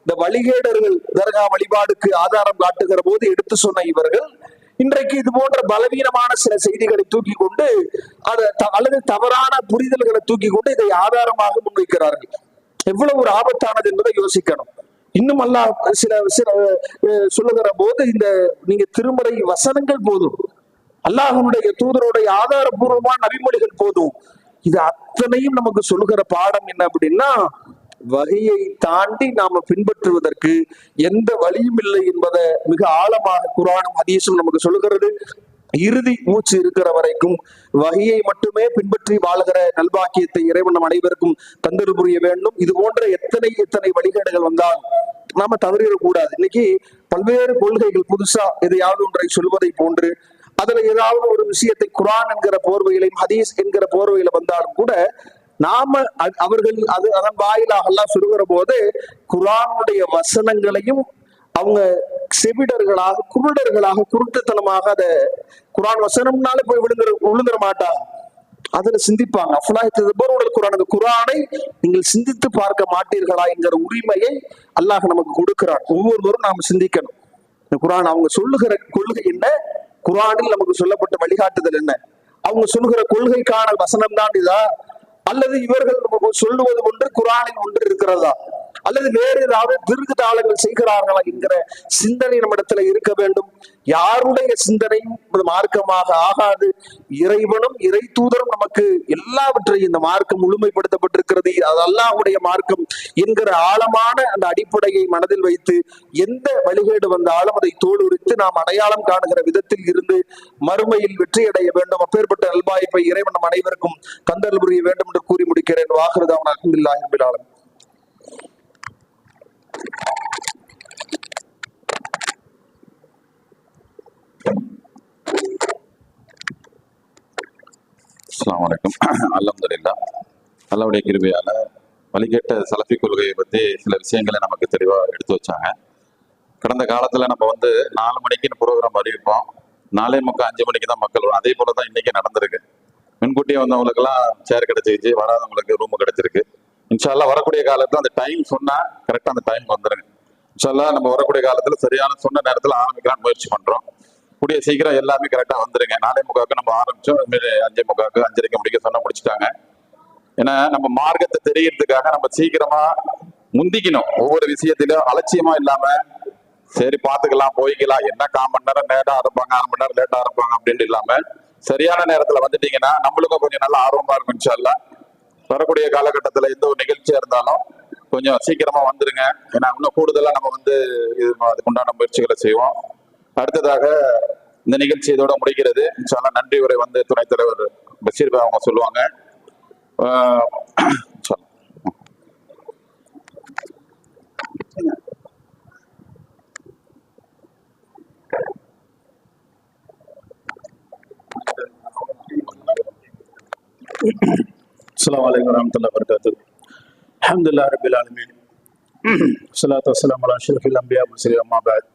இந்த வழிகேடர்கள் தர்கா வழிபாடுக்கு ஆதாரம் காட்டுகிற போது எடுத்து சொன்ன இவர்கள் இன்றைக்கு இது போன்ற பலவீனமான சில செய்திகளை தூக்கி கொண்டு அல்லது தவறான புரிதல்களை தூக்கி கொண்டு இதை ஆதாரமாக முன்வைக்கிறார்கள். எவ்வளவு ஒரு ஆபத்தானது என்பதை யோசிக்கணும். இன்னும் அல்லாஹ் சில சொல்லுகிற போது இந்த நீங்க திருமறை வசனங்கள் போதும், அல்லாஹ்வுடைய தூதருடைய ஆதாரபூர்வமான நபிமொழிகள் போதும். இது அத்தனையும் நமக்கு சொல்லுகிற பாடம் என்ன அப்படின்னா, வகையை தாண்டி நாம பின்பற்றுவதற்கு எந்த வழியும் இல்லை என்பதை மிக ஆழமாக குர்ஆனும் ஹதீஸும் நமக்கு சொல்லுகிறது. இறுதி மூச்சு இருக்கிற வரைக்கும் வகையை மட்டுமே பின்பற்றி வாழ்கிற நல்பாக்கியத்தை இறைவன் நம் அனைவருக்கும் தந்தருள் புரிய வேண்டும். இது போன்ற எத்தனை வழிகேடுகள் வந்தால் நாம தவறிடக்கூடாது. இன்னைக்கு பல்வேறு கொள்கைகள் புதுசா எதையாவது ஒன்றை சொல்வதை போன்று அதுல ஏதாவது ஒரு விஷயத்தை குர்ஆன் என்கிற போர்வையிலையும் ஹதீஸ் என்கிற போர்வையில வந்தாலும் கூட நாம அவர்கள் அதன் வாயிலாக எல்லாம் சொல்லுகிற போது குர்ஆனுடைய வசனங்களையும் அவங்க செவிடர்களாக, குருடர்களாக, குருட்டுத்தனமாக அதை குரான் வசனம்னாலே போய் விழுந்துட மாட்டாங்க. அதுல சிந்திப்பாங்க. குரான், அந்த குரானை நீங்கள் சிந்தித்து பார்க்க மாட்டீர்களா என்கிற உரிமையை அல்லாஹ் நமக்கு கொடுக்கிறான். ஒவ்வொருவரும் நாம் சிந்திக்கணும். இந்த குரான் அவங்க சொல்லுகிற கொள்கை என்ன, குரானில் நமக்கு சொல்லப்பட்ட வழிகாட்டுதல் என்ன, அவங்க சொல்லுகிற கொள்கைக்கான வசனம் தான் இதா, அல்லது இவர்கள் சொல்லுவது ஒன்று குரானில் ஒன்று இருக்கிறதா, அல்லது வேறு ஏதாவது திருகுதாளங்கள் செய்கிறார்களா என்கிற சிந்தனை நம்மிடத்துல இருக்க வேண்டும். யாருடைய சிந்தனையும் மார்க்கமாக ஆகாது. இறைவனும் இறை தூதரும் நமக்கு எல்லாவற்றையும் இந்த மார்க்கம் முழுமைப்படுத்தப்பட்டிருக்கிறது, அது அல்லாஹ்வுடைய மார்க்கம் என்கிற ஆழமான அந்த அடிப்படையை மனதில் வைத்து எந்த வழிகேடு வந்தாலும் அதை தோலுரித்து நாம் அடையாளம் காணுகிற விதத்தில் இருந்து மறுமையில் வெற்றி அடைய வேண்டும். அப்பேற்பட்ட நல்வாய்ப்பை இறைவன் நம் அனைவருக்கும் தந்தல் புரிய வேண்டும் என்று கூறி முடிக்கிறேன். வாஹிருதாவனா அல்ஹம்துலில்லாஹி ரப்பில் ஆலமீன். அஸ்ஸலாமு அலைக்கும். அல்ஹம்துலில்லாஹ். அல்லாஹ்வுடைய கிருபையால வழிகேட்ட சலஃபி கொள்கையை பற்றி சில விஷயங்களை நமக்கு தெளிவாக எடுத்து வச்சாங்க. கடந்த காலத்தில் நம்ம 4 மணிக்குன்னு ப்ரோக்ராம் அறிவிப்போம், 4:45 5 மணிக்கு தான் மக்கள் வரும். அதே போல தான் இன்னைக்கு நடந்திருக்கு. முன்கூட்டியே வந்தவங்களுக்கெல்லாம் சேர் கிடைச்சிருச்சு, வராதவங்களுக்கு ரூம் கிடைச்சிருக்கு. இன்ஷா அல்லாஹ் வரக்கூடிய காலத்தில் அந்த டைம் சொன்னா கரெக்டாக அந்த டைம் வந்துருங்க. இன்ஷா அல்லாஹ் நம்ம வரக்கூடிய காலத்தில் சரியான சொன்ன நேரத்தில் ஆரம்பிக்கலாம்னு முயற்சி பண்றோம். கூடிய சீக்கிரம் எல்லாமே கரெக்டா வந்துருங்க. 4:45 நம்ம ஆரம்பிச்சோம், அதுமாரி 5:45 5:30 முடிக்க சொன்னா முடிச்சுட்டாங்க. ஏன்னா நம்ம மார்க்கத்தை தெரியறதுக்காக நம்ம சீக்கிரமா முந்திக்கணும். ஒவ்வொரு விஷயத்திலும் அலட்சியமா இல்லாம சரி பாத்துக்கலாம் போய்க்கலாம், என்ன 1/4 மணி நேரம் லேட்டா ஆரம்பிப்பாங்க, 1/2 மணி நேரம் லேட்டா ஆரம்பிப்பாங்க அப்படின்னு இல்லாம சரியான நேரத்துல வந்துட்டீங்கன்னா நம்மளுக்கும் கொஞ்சம் நல்லா ஆர்வமா இருக்கும். இன்ஷா அல்லாஹ் வரக்கூடிய காலகட்டத்துல எந்த ஒரு நிகழ்ச்சியா இருந்தாலும் கொஞ்சம் சீக்கிரமா வந்துருங்க. ஏன்னா இன்னும் கூடுதலா நம்ம இது அதுக்குண்டான முயற்சிகளை செய்வோம். அடுத்ததாக இந்த நிகழ்ச்சி இதோட முடிகிறது. இன்ஷா அல்லாஹ் நன்றி உரை துணைத் தலைவர் பஷீர் பாய் அவங்க சொல்லுவாங்க. அஸ்ஸலாமு அலைக்கும் வரஹ்மத்துல்லாஹி வபரகாத்துஹு. அல்ஹம்துலில்லாஹி ரப்பில் ஆலமீன். ஸலாத்து வஸ்ஸலாமு அலா அஷ்ரஃபில் அன்பியா வல் முர்ஸலீன். அம்மா பஅத்.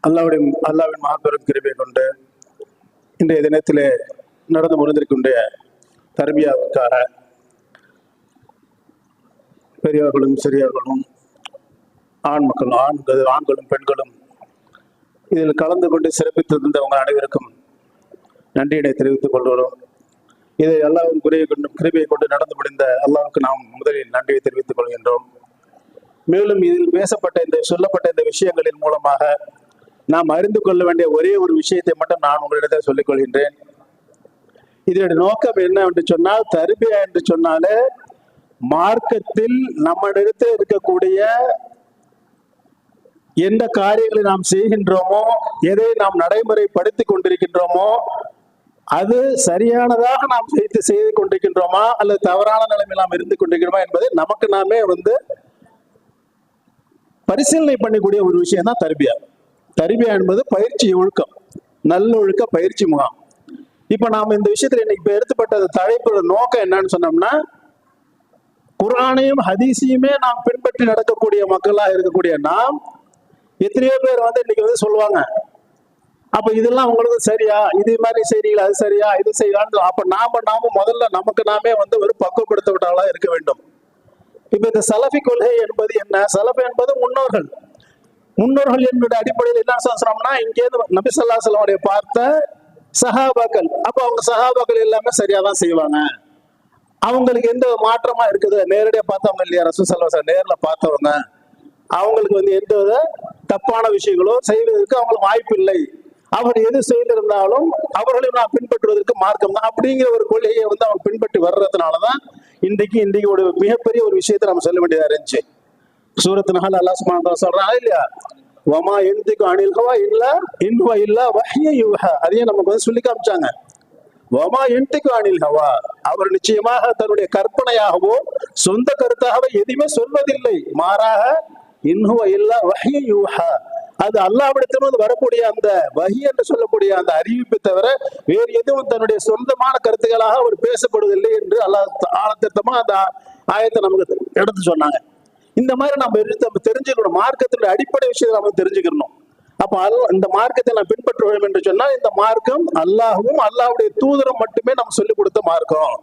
அல்லாஹ்வின் மகப்பெரும் கிருபை கொண்டு இன்றைய தினத்திலே நடந்து முடிந்திருக்கின்ற தர்பியாவுக்காக பெரியவர்களும் சிறியவர்களும் ஆண்களும் பெண்களும் இதில் கலந்து கொண்டு சிறப்பித்திருந்தவங்க அனைவருக்கும் நன்றியினை தெரிவித்துக் கொள்கிறோம். இதை அல்லாஹ்வின் கிருபையை கொண்டு நடந்து முடிந்த அல்லாஹ்வுக்கு நாம் முதலில் நன்றியை தெரிவித்துக் கொள்கின்றோம். மேலும் இதில் சொல்லப்பட்ட இந்த விஷயங்களின் மூலமாக நாம் அறிந்து கொள்ள வேண்டிய ஒரே ஒரு விஷயத்தை மட்டும் நான் உங்களிடத்தில் சொல்லிக் கொள்கின்றேன். இதனுடைய நோக்கம் என்ன என்று சொன்னால், தர்பியா என்று சொன்னாலே மார்க்கத்தில் நம்மிடத்தில் இருக்கக்கூடிய எந்த காரியங்களை நாம் செய்கின்றோமோ, எதை நாம் நடைமுறைப்படுத்தி கொண்டிருக்கின்றோமோ, அது சரியானதாக நாம் செய்து கொண்டிருக்கின்றோமா அல்லது தவறான நிலைமையில் நாம் இருந்து கொண்டிருக்கிறோமா என்பதை நமக்கு நாமே பரிசீலனை பண்ணக்கூடிய ஒரு விஷயம் தான் தர்பியா. தர்பியா என்பது பயிற்சி ஒழுக்கம், நல்லொழுக்க பயிற்சி முகாம். இப்ப நாம இந்த விஷயத்துல இன்னைக்கு எடுத்துப்பட்ட தலைப்பு நோக்கம் என்னன்னு சொன்னோம்னா, குர்ஆனையும் ஹதீஸையுமே நாம் பின்பற்றி நடக்கக்கூடிய மக்களா இருக்கக்கூடிய நாம் எத்தனையோ பேர் இன்னைக்கு சொல்லுவாங்க, அப்ப இதெல்லாம் உங்களுக்கு சரியா, இது மாதிரி செய்றீங்களா, அது சரியா, இது செய்யலான்னு. அப்ப நாம முதல்ல நமக்கு நாமே ஒரு பக்குவப்படுத்தப்பட்டவர்களா இருக்க வேண்டும். இப்ப இந்த சலஃபி கொள்கை என்பது என்ன? சலஃபி என்பது முன்னோர்கள் என்னுடைய அடிப்படையில் என்ன சொன்னோம்னா, இங்கேருந்து நபி ஸல்லல்லாஹு அலைஹி வஸல்லம் பார்த்த சஹாபாக்கள், அப்ப அவங்க சஹாபாக்கள் எல்லாமே சரியாதான் செய்வாங்க. அவங்களுக்கு எந்த மாற்றமா இருக்குது? நேரடியா பார்த்தவங்க இல்லையா, ரசூல் ஸல்லல்லாஹு அலைஹி வஸல்லம் நேர்ல பார்த்தவங்க, அவங்களுக்கு எந்த வித தப்பான விஷயங்களோ செய்வதற்கு அவங்களுக்கு வாய்ப்பு இல்லை. அவர் எது செய்திருந்தாலும் அவர்களையும் நான் பின்பற்றுவதற்கு மார்க்கம் தான் அப்படிங்கிற ஒரு கொள்கையை அவங்க பின்பற்றி வர்றதுனாலதான் இன்றைக்கு ஒரு மிகப்பெரிய ஒரு விஷயத்தை நம்ம சொல்ல வேண்டியதா இருந்துச்சு. சூரத்து நஹல் அல்லாஹ் சுப்ஹானஹு வ தஆலா சொல்றான் இல்லையா, வமா யன்திகு அனில் ஹவா இன் ஹுவ இல்லா வஹ்யு யூஹா. அதையே நமக்கு சொல்லி காமிச்சாங்க. வமா யன்திகு அனில் ஹவா, அவர் நிச்சயமாக தன்னுடைய கற்பனையாகவோ சொந்த கருத்தாகவோ எதுவுமே சொல்வதில்லை, மாறாக இன் ஹுவ இல்லா வஹ்யு யூஹா, அது அல்லாஹ்விடத்திலிருந்து வரக்கூடிய அந்த வஹி என்று சொல்லக்கூடிய அந்த அறிவிப்பை தவிர வேறு எதுவும் தன்னுடைய சொந்தமான கருத்துக்களாக அவர் பேசப்படுவதில்லை என்று அல்லாஹ் ஆழத்திட்டமா அந்த ஆயத்தை நமக்கு எடுத்து சொன்னாங்க. இந்த மாதிரி நம்ம தெரிஞ்சுக்கணும். மார்க்கத்தினுடைய அடிப்படை விஷயத்தை நம்ம தெரிஞ்சுக்கணும். அப்ப இந்த மார்க்கத்தை நான் பின்பற்ற வேண்டும் என்று சொன்னால் இந்த மார்க்கம் அல்லாஹ்வும் அல்லாஹ்வுடைய தூதரும் மட்டுமே நம்ம சொல்லிக் கொடுத்த மார்க்கம்.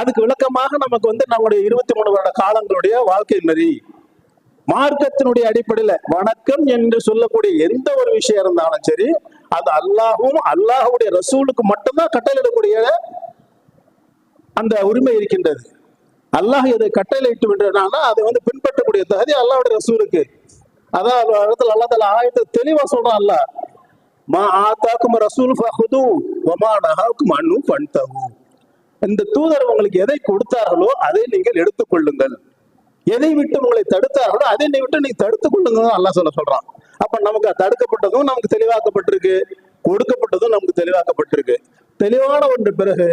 அதுக்கு விளக்கமாக நமக்கு நம்முடைய 23 வருட காலங்களுடைய வாழ்க்கை நெறி மார்க்கத்தினுடைய அடிப்படையில வணக்கம் என்று சொல்லக்கூடிய எந்த ஒரு விஷயம் இருந்தாலும் சரி, அது அல்லாஹ்வும் அல்லாஹ்வுடைய ரசூலுக்கு மட்டும்தான் கட்டளையிடக்கூடிய அந்த உரிமை இருக்கின்றது. அல்லாஹ் இதை கட்டளையிட்டு விடுறதுனால அதை பின்பற்றக்கூடிய தகுதி அல்லாஹ்வுடைய ரசூலுக்கு. அதான் இடத்துல அல்லாஹ் தஆலா ஆயத்தை தெளிவா சொல்றான். அல்லாஹ் மா ஆதாக்கும் ரசூல் ஃபஹுது வமா நஹாக்கும் அன்ஹு ஃபன்தஹு. இந்த தூதர் உங்களுக்கு எதை கொடுத்தார்களோ அதை நீங்கள் எடுத்துக்கொள்ளுங்கள், எதை விட்டு உங்களை தடுத்தார்களோ அதை விட்டு நீங்க தடுத்துக் கொள்ளுங்க அல்லாஹ் சொல்றான். அப்ப நமக்கு தடுக்கப்பட்டதும் நமக்கு தெளிவாக்கப்பட்டிருக்கு, கொடுக்கப்பட்டதும் நமக்கு தெளிவாக்கப்பட்டிருக்கு. தெளிவான ஒன்று பிறகு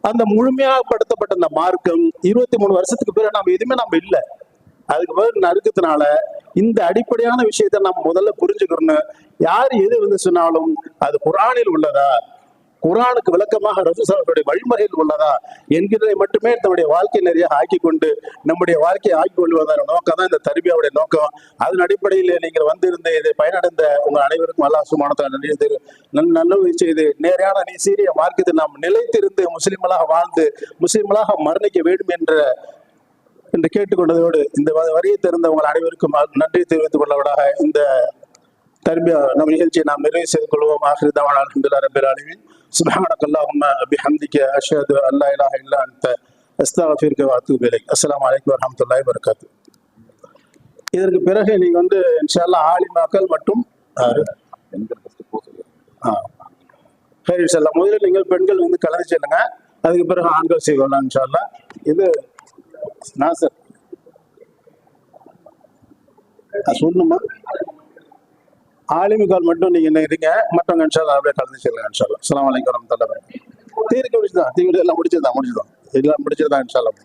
அந்த முழுமையாகப்படுத்தப்பட்ட அந்த மார்க்கம் 23 வருஷத்துக்கு பிறகு நம்ம எதுவுமே நம்ம இல்லை. அதுக்கு பிறகு நறுக்கத்தினால இந்த அடிப்படையான விஷயத்தை நம்ம முதல்ல புரிஞ்சுக்கணும். யார் எது சொன்னாலும் அது குர்ஆனில் உள்ளதா, குர்ஆனுக்கு விளக்கமாக ரசூலுல்லாஹ்வுடைய வழிமுறையில் உள்ளதா என்கிறதை மட்டுமே நம்முடைய வாழ்க்கை நிறைய ஆக்கி கொண்டு நம்முடைய வாழ்க்கையை ஆக்கி கொள்வதான நோக்கம் தான் இந்த தர்பியாவுடைய நோக்கம். அதன் அடிப்படையில் நீங்கள் வந்திருந்த இதை பயனடைந்த உங்கள் அனைவருக்கும் அல்லாஹ் சுப்ஹானஹு வ தஆலா நல்ல செய்து நேரான சீரிய மார்க்கத்தில் நாம் நிலைத்திருந்து முஸ்லிம்களாக வாழ்ந்து முஸ்லிம்களாக மரணிக்க வேண்டும் என்று கேட்டுக்கொண்டதோடு இந்த வரியை தெரிந்த உங்கள் அனைவருக்கும் நன்றி தெரிவித்துக் கொள்ளவதாக இந்த தர்பியா நம்ம நிகழ்ச்சியை நாம் நிறைவு செய்து கொள்வோம். ஆகிரு தஅவானா அல்ஹம்துலில்லாஹி ரப்பில் ஆலமீன். சுப்ஹானக அல்லாஹும்ம பிஹம்திக அஷ்ஹது அன் லா இலாஹா இல்லா அன்த அஸ்தக்ஃபிருக வ அத்தூபு இலைக். அஸ்ஸலாமு அலைக்கும் வ ரஹ்மத்துல்லாஹி வ பரகாத்துஹு. இதற்கு பிறகு நீங்க இன்ஷா அல்லாஹ் ஆலிமாக்கள் மற்றும் முதலில் நீங்கள் பெண்கள் கலந்து செல்லுங்க, அதுக்கு பிறகு ஆண்கள் செய்வாங்க இன்ஷா அல்லாஹ். இது நாசர் சொல்லணுமா? ஆலிமிகால் மட்டும் நீங்க இருங்க, மற்றவங்க இன்ஷா அல்லாஹ் அப்படியே கலந்து செல்லுங்க இன்ஷா அல்லாஹ். அஸ்ஸலாமு அலைக்கும் வரஹ்மத்துல்லாஹி வபரகாத்துஹு. தீர்க்க முடிச்சுதான், தீர்க்க எல்லாம் முடிச்சதுதான் எல்லாம் முடிச்சதுதான் இன்ஷா அல்லாஹ்.